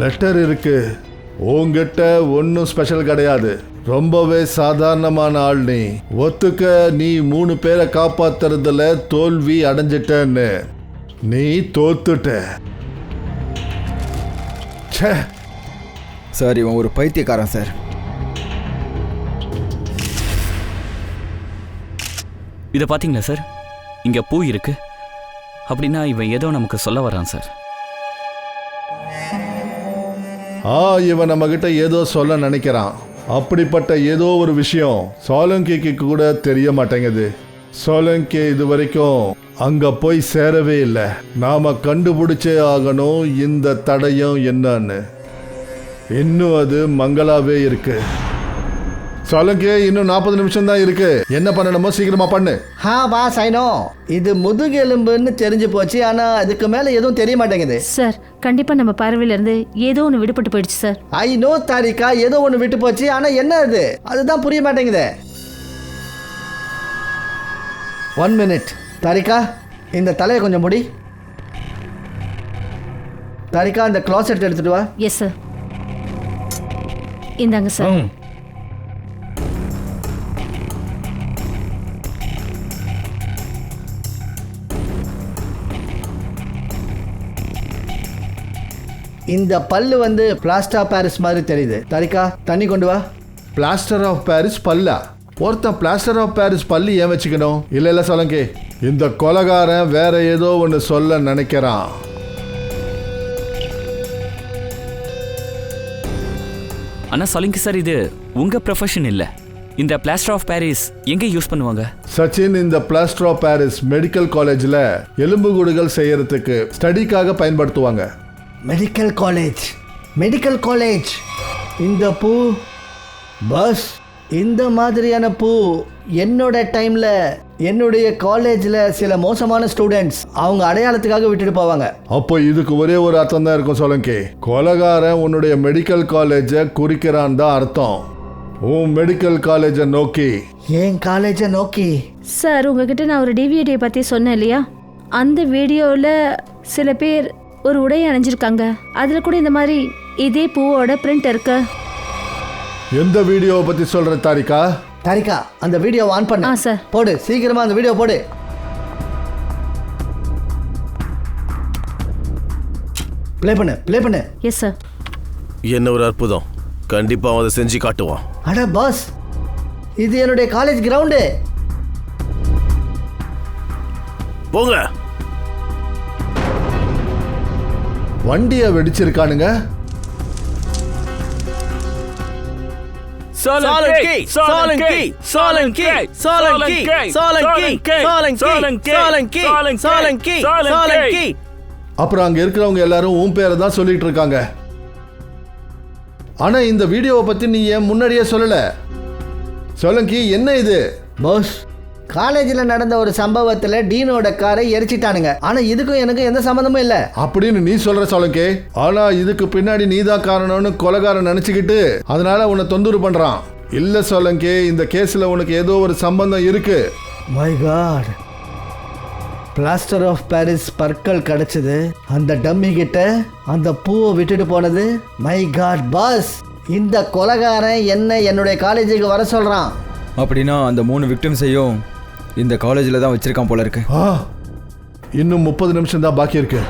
லெட்டர் இருக்கு. உங்ககிட்ட ஒன்றும் ஸ்பெஷல் கிடையாது. ரொம்பவே சாதாரணமான ஆள் நீ. ஒத்துக்க, நீ 3 பேரை காப்பாத்துறதுல தோல்வி அடைஞ்சிட்டன்னு. நீ தோத்துட்ட. ச்சே. சார் இவன் ஒரு பைத்தியக்காரன் சார். இதை பார்த்தீங்களா சார்? இங்கே பூ இருக்கு. அப்படின்னா இவன் ஏதோ நமக்கு சொல்ல வரான் சார். இவன் நம்ம கிட்ட ஏதோ சொல்ல நினைக்கிறான். அப்படிப்பட்ட ஏதோ ஒரு விஷயம் சோலங்கிக்கு கூட தெரிய மாட்டேங்குது. சோலங்கி இது வரைக்கும் அங்க போய் சேரவே இல்லை. நாம கண்டுபிடிச்சே ஆகணும் இந்த தடயம் என்னன்னு. இன்னும் அது மங்களாவே இருக்கு. சோலங்கி, இன்னும் 40 நிமிஷம் தான் இருக்கு. என்ன பண்ணணுமோ சீக்கிரமா பண்ணு. Boss I know. இது முதுகெலும்புன்னு தெரிஞ்சு போச்சு. ஆனா அதுக்கு மேல எதுவும் தெரிய மாட்டேங்குது. சார் கண்டிப்பா நம்ம பார்வையில இருந்து ஏதோ ஒன்று விடுபட்டு போயிடுச்சு சார். ஐனோ தாரிகா, ஏதோ ஒன்று விட்டு போச்சு. ஆனா என்ன அதுதான் புரிய மாட்டேங்குது. 1 minute. தாரிகா, இந்த தலையை கொஞ்சம் முடி. தாரிகா, அந்த க்ளாசெட் எடுத்துட்டு வா. Yes sir. இந்தாங்க சார். இந்த பல்லு பிளாஸ்டர் ஆஃப் பாரிஸ் மாதிரி தெரியுது. தாரிகா, தண்ணி கொண்டு வா. பிளாஸ்டர் ஆஃப் பாரிஸ் பல்லா? ஒருத்தன் பிளாஸ்டர் ஆஃப் பாரிஸ் பல்லு ஏன் வச்சுக்கணும்? இல்ல சோலங்கி, இந்த கொலைகாரன் வேற ஏதோ ஒன்று சொல்ல நினைக்கிறான். ஆனா சோலங்கி சார், இது உங்க ப்ரொஃபஷன் இல்ல. இந்த பிளாஸ்டர் ஆஃப் பாரிஸ் எங்க யூஸ் பண்ணுவாங்க? சச்சின், இந்த பிளாஸ்டர் ஆஃப் பாரிஸ் மெடிக்கல் காலேஜ்ல எலும்புகூடுகள் செய்யறதுக்கு ஸ்டடிக்காக பயன்படுத்துவாங்க. Medical college. இந்த பூ பஸ், இந்த மாதிரியான பூ என்னோட டைம்ல என்னுடைய காலேஜ்ல சில மோசமான ஸ்டூடெண்ட்ஸ் அவங்க அடையாளத்துக்காக விட்டுட்டு போவாங்க. அப்போ இதுக்கு ஒரே ஒரு அர்த்தம் தான் இருக்கும் சோலங்கி. கொலைகாரன் உன்னுடைய மெடிக்கல் காலேஜை குறிக்கிறான் தான் அர்த்தம். உன் மெடிக்கல் காலேஜை நோக்கி. ஏன் காலேஜை நோக்கி? சார் உங்ககிட்ட நான் ஒரு டிவிடியை பற்றி சொன்னேன் இல்லையா? அந்த வீடியோவில் சில பேர் ஒரு உடையை அணிஞ்சிருக்காங்க. அதில் கூட இந்த மாதிரி இதே பூவோட பிரிண்ட் இருக்கு. எந்த வீடியோவை பற்றி சொல்கிற தாரிகா? தாரிகா, அந்த வீடியோ ஆன் பண்ணு. சார். போடு, சீக்கிரமா அந்த வீடியோ போடு. ப்ளே பண்ணு. Yes sir. என்ன ஒரு அற்புதம். கண்டிப்பா அதை செஞ்சு காட்டுவான். அட பாஸ், இது என்னுடைய காலேஜ் கிரவுண்டு. போங்க. வண்டியை வெடிச்சிருக்கானுங்க. அப்புறம் அங்க இருக்கிறவங்க எல்லாரும் உன் பேரை தான் சொல்லிட்டு இருக்காங்க. ஆனா இந்த வீடியோவை பத்தி நீ ஏன் முன்னாடியே சொல்லல? சோலங்கி, என்ன இது? பாஸ், காலேஜில் நடந்த ஒரு சம்பவத்தில் டீனோட காரை எரிச்சிட்டானுங்க. ஆனா இதுக்கும் எனக்கு எந்த சம்பந்தமும் இல்லை அப்படின்னு நீ சொல்ற சோலங்கி. ஆனா இதுக்கு பின்னாடி நீதான் காரணம்னு கொலைகாரன் நினைச்சுக்கிட்டு அதனால உன்னை தொந்தரவு பண்றான். இல்ல சோலங்கி, இந்த கேஸ்ல உனக்கு ஏதோ ஒரு சம்பந்தம் இருக்கு. My god, plaster of Paris பற்கள் கிடைச்சது. அந்த டம்மி கிட்ட அந்த பூவை விட்டுட்டு போனது. மை காட் பாஸ், இந்த கொலைகாரன் என்னுடைய காலேஜுக்கு வர சொல்றான். அப்படின்னா அந்த 3 விக்டிம்ஸையும் இந்த காலேஜில் தான் வச்சிருக்கான் போல இருக்கு. இன்னும் 30 நிமிஷம் தான் பாக்கி இருக்கு.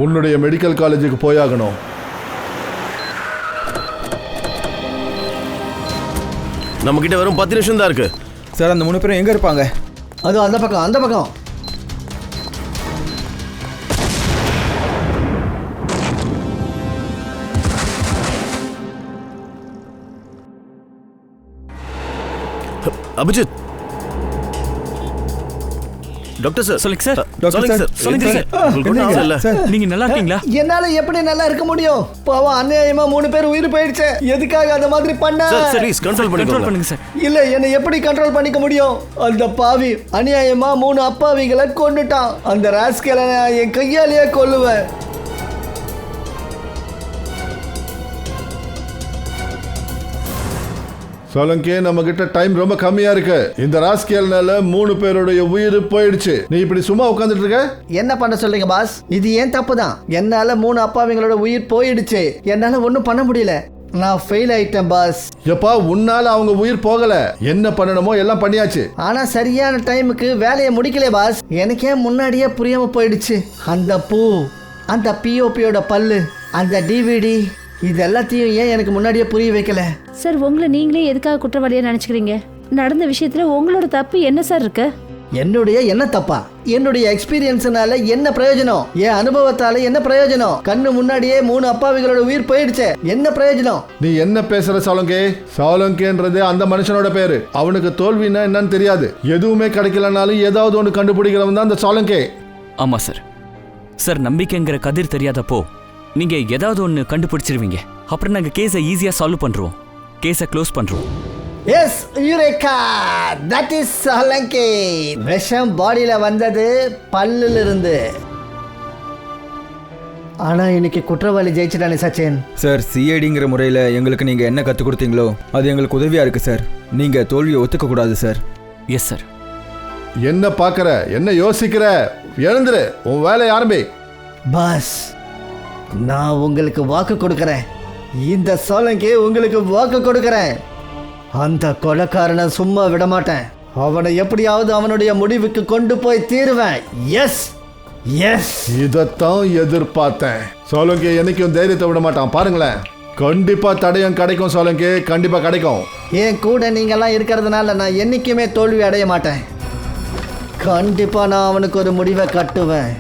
உன்னுடைய மெடிக்கல் காலேஜுக்கு போயாகணும். நம்ம கிட்ட வெறும் 10 நிமிஷம் தான் இருக்கு. சார், அந்த 3 பேரும் எங்க இருப்பாங்க? அது அந்த பக்கம். அபிஜித் டாக்டர் சார் சொல்லுங்க சார். சொல்லுங்க சார் சொல்லுங்க சார் உங்களுக்கு ஒண்ணும் ஆகல இல்ல நீங்க நல்லா இருக்கீங்களா? என்னால எப்படி நல்லா இருக்க முடியும்? பாவம் அநியாயமா 3 பேர் உயிர் போயிடுச்சு. எதுக்காக அந்த மாதிரி பண்ண? சார் சர்வீஸ் கண்ட்ரோல் கண்ட்ரோல் பண்ணிக்கோங்க பண்ணுங்க சார். இல்ல என்னை எப்படி கண்ட்ரோல் பண்ணிக்க முடியும்? அந்த பாவி அநியாயமா 3 அப்பாவிகளை கொன்னுட்டான். அந்த ராஸ்கேலை நான் என் கையாலேயே கொல்லுவேன். சோலங்கே நம்ம கிட்ட டைம் ரொம்ப கம்மியா இருக்கு. இந்த ராஸ்கேல்னால 3 பேருடைய உயிர் போயிடுச்சு. நீ இப்படி சும்மா உட்கார்ந்துட்டு இருக்க? என்ன பண்ண சொல்றீங்க பாஸ்? இது ஏன் தப்பு தான். என்னால 3 அப்பாவிங்களோட உயிர் போயிடுச்சு. என்னால ஒன்றும் பண்ண முடியல. நான் ஃபெயில் ஆயிட்டேன் பாஸ். எப்பா உன்னால அவங்க உயிர் போகல. என்ன பண்ணணுமோ எல்லாம் பண்ணியாச்சு. ஆனா சரியான டைமுக்கு வேலையை முடிக்கல பாஸ். எனக்கே முன்னாடியே புரியாம போயிடுச்சு. அந்த பூ, அந்த பிஓபியோட பல்லு, அந்த டிவிடி, இது எல்லாத்தையும் ஏன் எனக்கு முன்னாடியே புரிய வைக்கல? சார் உங்களை நீங்களே எதுக்காக குற்றவாளியா நினைச்சுக்கிறீங்க? நடந்த விஷயத்துல உங்களோட தப்பு என்ன சார் இருக்கு? என்னுடைய என்ன தப்பா? என்னுடைய எக்ஸ்பீரியன்ஸ்னால என்ன பிரயோஜனம்? என் அனுபவத்தால என்ன பிரயோஜனம்? கண்ணு முன்னாடியே 3 அப்பாவிகளோட உயிர் போயிடுச்சு. என்ன பிரயோஜனம்? நீ என்ன பேசுற சோலங்கே? சோலங்கேன்றது அந்த மனுஷனோட பேரு. அவனுக்கு தோல்வின்னா என்னன்னு தெரியாது. எதுவுமே கிடைக்கலனாலும் ஏதாவது ஒன்று கண்டுபிடிக்கிறவன் தான் அந்த சோலங்கே. ஆமா சார். சார் நம்பிக்கைங்கிற கதிர் தெரியாதப்போ நீங்க ஏதாவது ஒன்று கண்டுபிடிச்சிருவீங்க. அப்புறம் நாங்க கேஸை ஈஸியா சால்வ் பண்றோம். கேஸை க்ளோஸ் பண்றோம். எஸ் யூரேகா, தட் இஸ் சோலங்கே. விஷம் பாடியில வந்தது பல்லுல இருந்து. ஆனா இன்னைக்கு குற்றவாளி ஜெயிச்சிட்டானே சச்சின். சார் சிஐடிங்கிற முறையில் எங்களுக்கு நீங்கள் என்ன கற்றுக் கொடுத்தீங்களோ அது எங்களுக்கு உதவியாக இருக்குது சார். நீங்கள் தோல்வியை ஒத்துக்கக்கூடாது சார். Yes sir. என்ன பார்க்கற? என்ன யோசிக்கிற? எழுந்துரு, உன் வேலையை ஆரம்பி. பாஸ், நான் உங்களுக்கு வாக்கு கொடுக்கறேன். இந்த சோலங்கே உங்களுக்கு வாக்கு கொடுக்கறேன். அந்த கொலைக்காரனை சும்மா விட மாட்டேன். அவனை எப்படியாவது அவனுடைய முடிவுக்கு கொண்டு போய் தீருவேன். Yes yes. இதத்தான் எதிர்பார்த்தேன். சோலங்கே என்னைக்கும் தைரியத்தை விட மாட்டான். பாருங்களேன், கண்டிப்பா தடயம் கிடைக்கும். சோலங்கே கண்டிப்பா கிடைக்கும். என் கூட நீங்கெல்லாம் இருக்கிறதுனால நான் என்னைக்குமே தோல்வி அடைய மாட்டேன். கண்டிப்பா நான் அவனுக்கு ஒரு முடிவை கட்டுவேன்.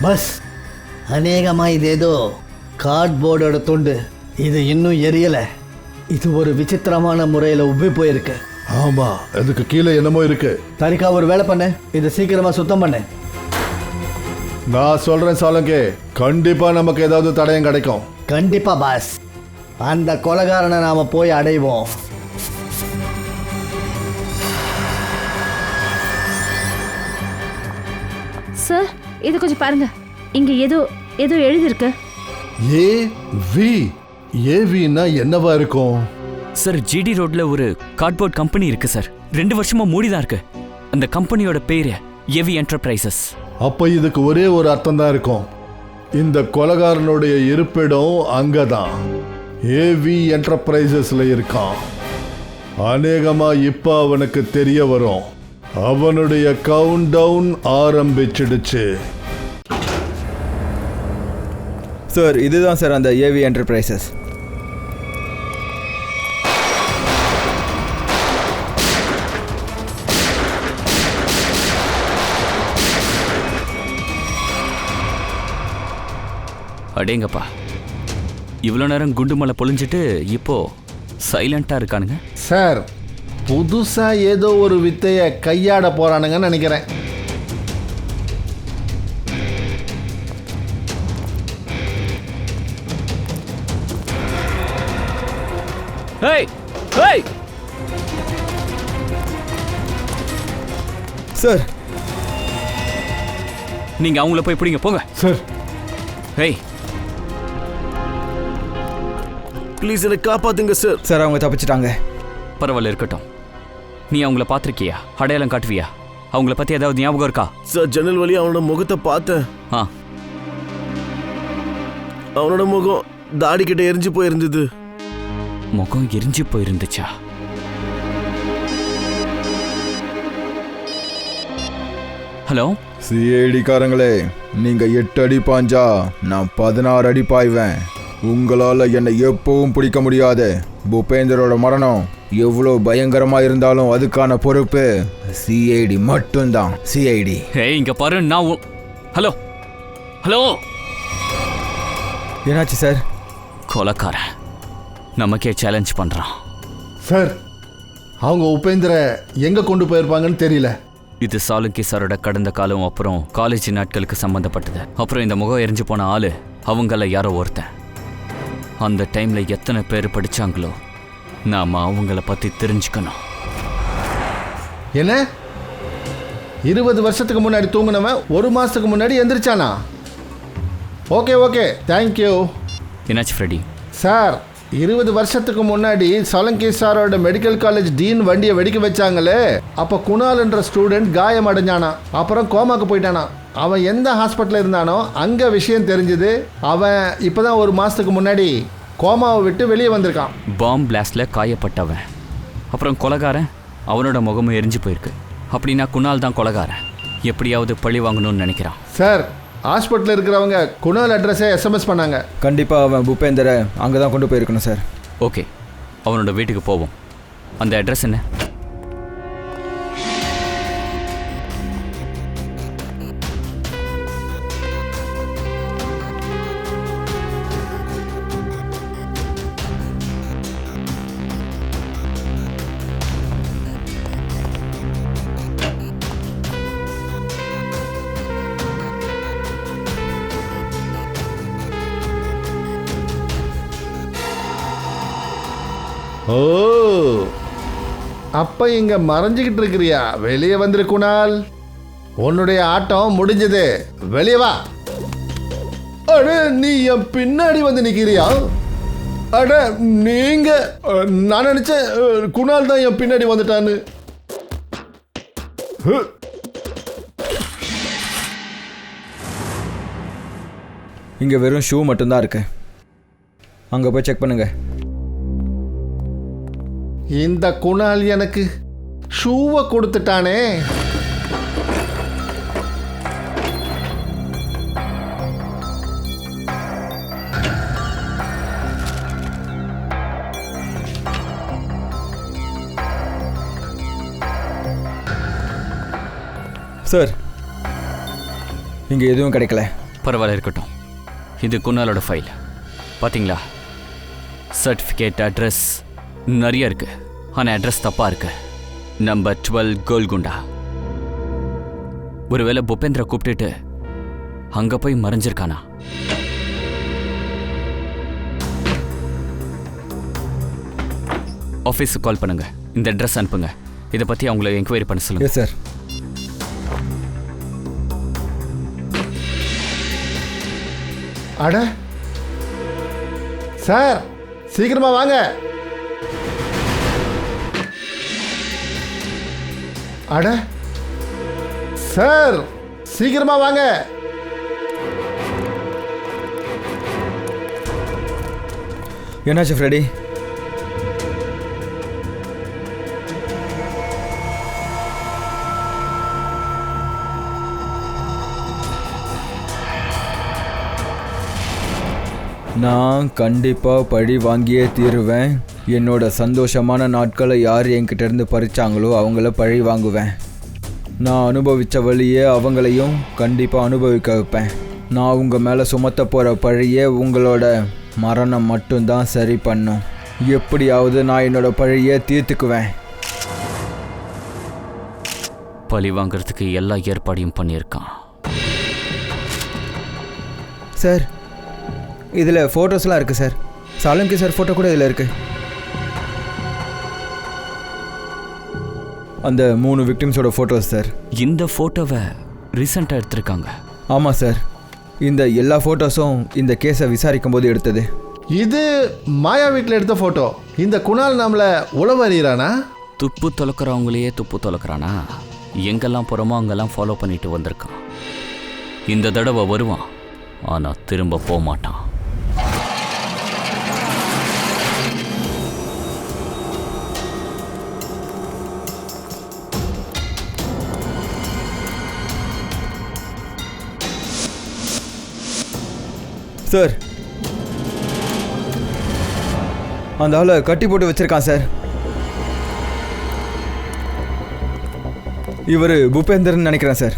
பஸ், அநேகமா இது ஏதோ கார்ட்போர்டோட துண்டு. இது இன்னும் எரியல. இது ஒரு விசித்திரமான முறையில் உப்பி போயிருக்கு. ஆமா, அதுக்கு கீழே என்னமோ இருக்கு. தாரிகா, ஒரு வேலை பண்ணு, இதை சீக்கிரமா சுத்தம் பண்ணு. நான் சொல்றேன் சோலங்கே, கண்டிப்பா நமக்கு ஏதாவது தடயம் கிடைக்கும். கண்டிப்பா பாஸ். அந்த கொலைகாரனை நாம போய் அடைவோம். சார் இது கொஞ்சம் பாருங்க. இங்க ஏதோ ஏதோ எழுதிருக்கு. ஏவின்னா என்னவா இருக்கும்? சார் ஜிடி ரோட்ல ஒரு கார்ட்போர்ட் கம்பெனி இருக்கு சார். 2 வருஷமா மூடிதான் இருக்கு. அந்த கம்பெனியோட பேரு ஏவி என்டர்பிரைசஸ். அப்ப இதுக்கு ஒரே ஒரு அர்த்தம் தான் இருக்கும். இந்த கொலைகாரனுடைய இருப்பிடம் அங்கதான், ஏவி என்டர்பிரைசஸ்ல இருக்கான். அநேகமா இப்ப அவனுக்கு தெரிய வரும். அவனுடைய கவுண்ட் டவுன் ஆரம்பிச்சிடுச்சு. சார் இதுதான் சார் அந்த ஏவி என்டர்பிரைசஸ். அடேங்கப்பா, இவ்வளோ நேரம் குண்டு மலை பொழிஞ்சிட்டு இப்போ சைலண்டா இருக்கானுங்க. சார், புதுசா ஏதோ ஒரு வித்தைய கையாட போறானுங்கன்னு நினைக்கிறேன். ஹேய் ஹேய் சார், நீங்க அவங்கள போய் பிடிங்க போங்க. சார், ஹேய் ப்ளீஸ் என்னை காப்பாத்துங்க சார். சார் அவங்க தப்பிச்சிட்டாங்க. பரவாயில்ல இருக்கட்டும். நீ அவங்கள பார்த்துருக்கியா? அடையாளம் காட்டுவியா? அவங்கள பத்தி ஏதாவது ஞாபகம் இருக்கா? சார் ஜன்னல் வழியா அவனோட முகத்தை பார்த்தேன். ஆ, அவனோட முகம் தாடி கிட்ட எரிஞ்சு போயிருந்தது. முகம் எரிஞ்சு போயிருந்துச்சா? ஹலோ சிஐடி காரங்களே, நீங்க 8 அடி பாஞ்சா நான் 16 அடி பாய்வேன். உங்களால என்னை எப்பவும் பிடிக்க முடியாது. பூபேந்தரோட மரணம் எவ்வளோ பயங்கரமாக இருந்தாலும் அதுக்கான பொறுப்பு சிஐடி மட்டும்தான். சிஐடி. ஏய் இங்க பாரு நான் ஹலோ ஹலோ என்னாச்சு சார்? கொலைக்காரன் நமக்கே சேலஞ்ச் பண்றான். சார் அவங்க உபேந்திர எங்கே கொண்டு போயிருப்பாங்கன்னு தெரியல. இது சாலுங்கி சாரோட கடந்த காலம், அப்புறம் காலேஜ் நாட்களுக்கு சம்மந்தப்பட்டது. அப்புறம் இந்த முகம் எரிஞ்சு போன ஆளு அவங்கள யாரோ ஒருத்தன். அந்த டைம்ல எத்தனை பேர் படிச்சாங்களோ நாம அவங்கள பத்தி தெரிஞ்சுக்கணும். என்ன 20 வருஷத்துக்கு முன்னாடி தூங்கினவன் 1 மாதத்துக்கு முன்னாடி எந்திரிச்சானா? Okay thank you. என்னாச்சு ஃப்ரெடி? சார் 20 வருஷத்துக்கு முன்னாடி சாலங்கி சாரோட மெடிக்கல் காலேஜ் டீன் வண்டியை வெடிக்க வச்சாங்களே, அப்போ குணால்ன்ற ஸ்டூடெண்ட் காயம் அடைஞ்சானா, அப்புறம் கோமாக்கு போயிட்டானா. அவன் எந்த ஹாஸ்பிட்டலில் இருந்தானோ அங்கே விஷயம் தெரிஞ்சுது. அவன் இப்போ தான் 1 மாதத்துக்கு முன்னாடி கோமாவை விட்டு வெளியே வந்திருக்கான். பாம்பு பிளாஸ்ட்ல காயப்பட்டவன். அப்புறம் கொலைகாரன், அவனோட முகமும் எரிஞ்சு போயிருக்கு. அப்படின்னா குணால் தான் கொலைகாரன். எப்படியாவது பழி வாங்கணும்னு நினைக்கிறான். சார் ஹாஸ்பிட்டலில் இருக்கிறவங்க குணால் அட்ரஸை எஸ்எம்எஸ் பண்ணாங்க. கண்டிப்பாக அவன் பூபேந்தரை அங்கே தான் கொண்டு போயிருக்கணும் சார். ஓகே, அவனோட வீட்டுக்கு போவோம். அந்த அட்ரஸ் என்ன? ஓ, அப்ப இங்க மறைஞ்சுக்கிட்டு இருக்கிறியா? வெளியே வந்துரு குணால், உன்னுடைய ஆட்டம் முடிஞ்சது. வெளியே வா. அட நீ என் பின்னாடி வந்து நிக்கிறியா? அட நீங்க, நான் நினைச்சேன் குணால் தான் என் பின்னாடி வந்துட்டான்னு. இங்கே வெறும் ஷூ மட்டும்தான் இருக்கு. அங்கே போய் செக் பண்ணுங்க. இந்த குணால் எனக்கு ஷூவை கொடுத்துட்டானே. சார் இங்கே எதுவும் கிடைக்கல. பரவாயில்ல, இருக்கட்டும். இது குணாலோட ஃபைல். பார்த்தீங்களா? சர்டிஃபிகேட், அட்ரஸ் நிறைய இருக்கு. ஆனால் அட்ரஸ் தப்பாக இருக்கு. நம்பர் 12 கோல்குண்டா. ஒருவேளை பூபேந்திர கூப்பிட்டுட்டு அங்கே போய் மறைஞ்சிருக்கானா? ஆஃபீஸுக்கு கால் பண்ணுங்க, இந்த அட்ரஸ் அனுப்புங்க. இதை பற்றி அவங்கள என்கொயரி பண்ண சொல்லுங்க. Yes sir. அட சார் சீக்கிரமா வாங்க. அட சார் சீக்கிரமா வாங்க. என்னாச்சு ஃப்ரெடி? நான் கண்டிப்பாக பழி வாங்கியே தீருவேன். என்னோட சந்தோஷமான நாட்களை யார் என்கிட்ட இருந்து பறிச்சாங்களோ அவங்கள பழி வாங்குவேன். நான் அனுபவித்த வழியே அவங்களையும் கண்டிப்பாக அனுபவிக்க வைப்பேன். நான் உங்கள் மேலே சுமத்த போகிற பழியே உங்களோட மரணம் மட்டும்தான் சரி பண்ணும். எப்படியாவது நான் என்னோட பழியை தீர்த்துக்குவேன். பழி வாங்கிறதுக்கு எல்லா ஏற்பாடையும் பண்ணியிருக்கான். சார் இதில் ஃபோட்டோஸ்லாம் இருக்குது சார். சாலங்கி சார் ஃபோட்டோ கூட இதில் இருக்குது. அந்த 3 விக்டிம்ஸோட ஃபோட்டோஸ் சார். இந்த ஃபோட்டோவை ரீசெண்டாக எடுத்திருக்காங்க. ஆமாம் சார். இந்த எல்லா ஃபோட்டோஸும் இந்த கேஸை விசாரிக்கும் போது எடுத்தது. இது மாயா வீட்டில் எடுத்த ஃபோட்டோ. இந்த குணால் நம்மளை உளவறிகிறானா? துப்பு தொலைக்கிறவங்களையே துப்பு தொலைக்கிறானா? எங்கெல்லாம் போகிறோமோ அங்கெல்லாம் ஃபாலோ பண்ணிட்டு வந்திருக்கான். இந்த தடவை வருவான், ஆனால் திரும்ப போக மாட்டான். சார் அந்த ஆளை கட்டி போட்டு வச்சிருக்கான் சார். இவர் பூபேந்தர்னு நினைக்கிறேன் சார்.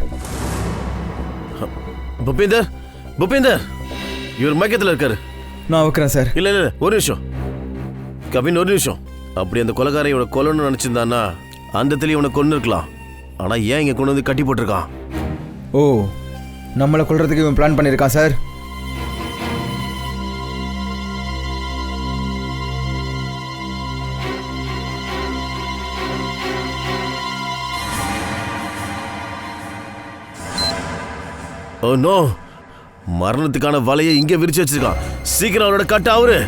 பூபேந்தர், பூபேந்தர், இவர் மயக்கத்தில் இருக்காரு. நான் வைக்கிறேன் சார். இல்லை இல்லை ஒரு நிமிஷம் கவின், ஒரு நிமிஷம். அப்படி அந்த கொலைக்காரன் இவனை கொல்லணும்னு நினச்சிருந்தான்னா அந்த தெளிவு இவனை கொண்டு இருக்கலாம். ஆனால் ஏன் இங்கே கொண்டு வந்து கட்டி போட்டிருக்கான்? ஓ, நம்மளை கொல்றதுக்கு இவன் பிளான் பண்ணியிருக்கான் சார். ஓ நோ, மரணத்துக்கான வலையை இங்கே விரிச்சு வச்சிருக்கான். சீக்கிரம் அவரோட கட்ட அவரு.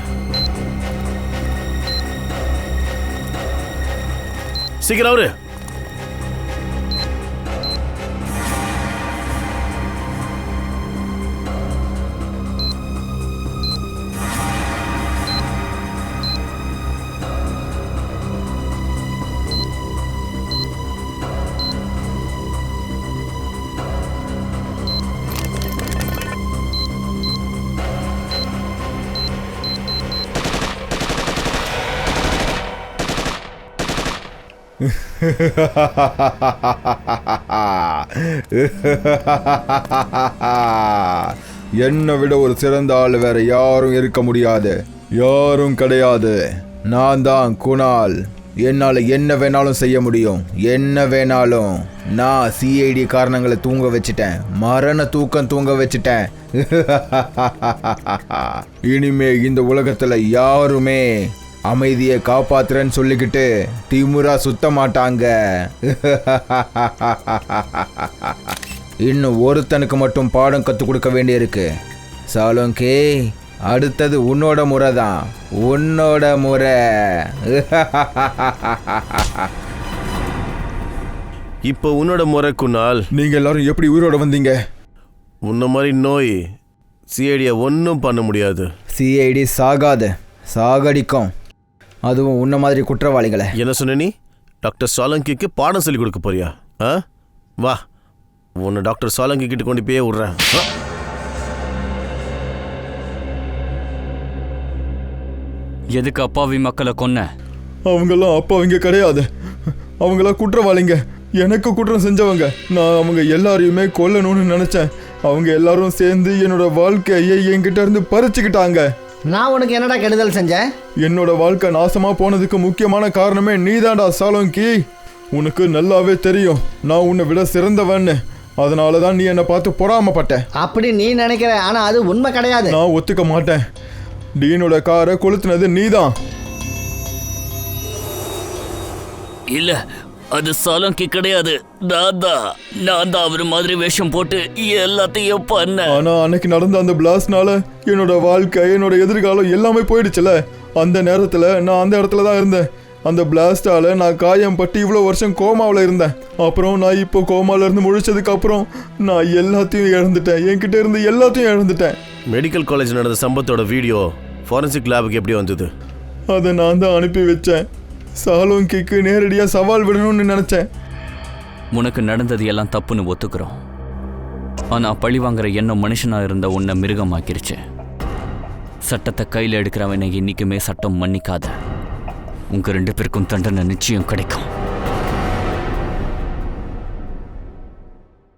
சீக்கிரம் அவரு. என்னை விட ஒரு சிறந்த ஆள் வேற யாரும் இருக்க முடியாது, யாரும் கிடையாது. நான் தான் குணால். என்னால் என்ன வேணாலும் செய்ய முடியும், என்ன வேணாலும். நான் சிஐடி காரணங்களை தூங்க வச்சுட்டேன், மரண தூக்கம் தூங்க வச்சுட்டேன். இனிமே இந்த உலகத்துல யாருமே அமைதியை காப்பாத்துறேன்னு சொல்லிக்கிட்டு திமுறா சுத்த மாட்டாங்க. இன்னும் ஒருத்தனுக்கு மட்டும் பாடம் கற்றுக் கொடுக்க வேண்டியிருக்கு. சாலோங்கி, அடுத்தது உன்னோட முறை தான், உன்னோட முறை. இப்போ உன்னோட முறை குணால். நீங்க எல்லாரும் எப்படி உயிரோட வந்தீங்க? உன்ன மாதிரி நோய் சிஐடியை ஒன்றும் பண்ண முடியாது. சிஐடி சாகாது, சாகடிக்கும். அதுவும் உன்ன மாதிரி குற்றவாளிகளை. என்ன சொன்ன நீ? டாக்டர் சாலங்கிக்கு பாடம் சொல்லி கொடுக்க போறியா? ஆ, வா, உன்னை டாக்டர் சாலங்கி கிட்ட கொண்டு போய் விடுறேன். எதுக்கு அப்பாவி மக்களை கொன்ன? அவங்கெல்லாம் அப்பாவிங்க கிடையாது, அவங்களாம் குற்றவாளிங்க, எனக்கு குற்றம் செஞ்சவங்க. நான் அவங்க எல்லாரையுமே கொல்லணும்னு நினைச்சேன். அவங்க எல்லாரும் சேர்ந்து என்னோட வாழ்க்கையை என்கிட்ட இருந்து பறிச்சுக்கிட்டாங்க. நான் உனக்கு என்னடா கெடுதல் செஞ்சேன்? என்னோட வாழ்க்கை நாசமா போனதுக்கு முக்கியமான காரணமே நீதான்டா சாலோங்கி. உனக்கு நல்லாவே தெரியும் நான் உன்னை விட சிறந்தவன்னு. அதனால தான் நீ என்னை பார்த்து பொறாமப்பட்ட. அப்படி நீ நினைக்கிற, ஆனா அது உண்மை கிடையாது. நான் ஒத்துக்க மாட்டேன். டீனோட காரை கொளுத்துனது நீதான். இல்ல, அது சாலங்கி கிடையாது, நான் தான் அவர் மாதிரி வேஷம் போட்டு எல்லாத்தையும் பண்ண. ஆனா அன்னைக்கு நடந்த அந்த பிளாஸ்ட்னால என்னோட வாழ்க்கை, என்னோட எதிர்காலம் எல்லாமே போயிடுச்சுல. அந்த நேரத்துல நான் அந்த இடத்துல தான் இருந்தேன். அந்த பிளாஸ்டால நான் காயம் பட்டு இவ்வளோ வருஷம் கோமாவில் இருந்தேன். அப்புறம் நான் இப்போ கோமால இருந்து முழிச்சதுக்கு அப்புறம் நான் எல்லாத்தையும் இழந்துட்டேன், என்கிட்ட இருந்து எல்லாத்தையும் இழந்துட்டேன். மெடிக்கல் காலேஜ் நடந்த சம்பவத்தோட வீடியோ ஃபாரன்சிக் லேபுக்கு எப்படி வந்தது? அதை நான் தான் அனுப்பி வச்சேன். சாலோங்கிக்கு நேரடியாக சவால் விடணும்னு நினைச்சேன். உனக்கு நடந்தது எல்லாம் தப்புன்னு ஒத்துக்கிறோம். ஆனா பழி வாங்குற எண்ணம் மனுஷனா இருந்த உன்னை மிருகமாக்கிருச்சு. சட்டத்தை கையில் எடுக்கிறவனை இன்னைக்குமே சட்டம் மன்னிக்காத. உங்க 2 பேருக்கும் தண்டனை நிச்சயம் கிடைக்கும்.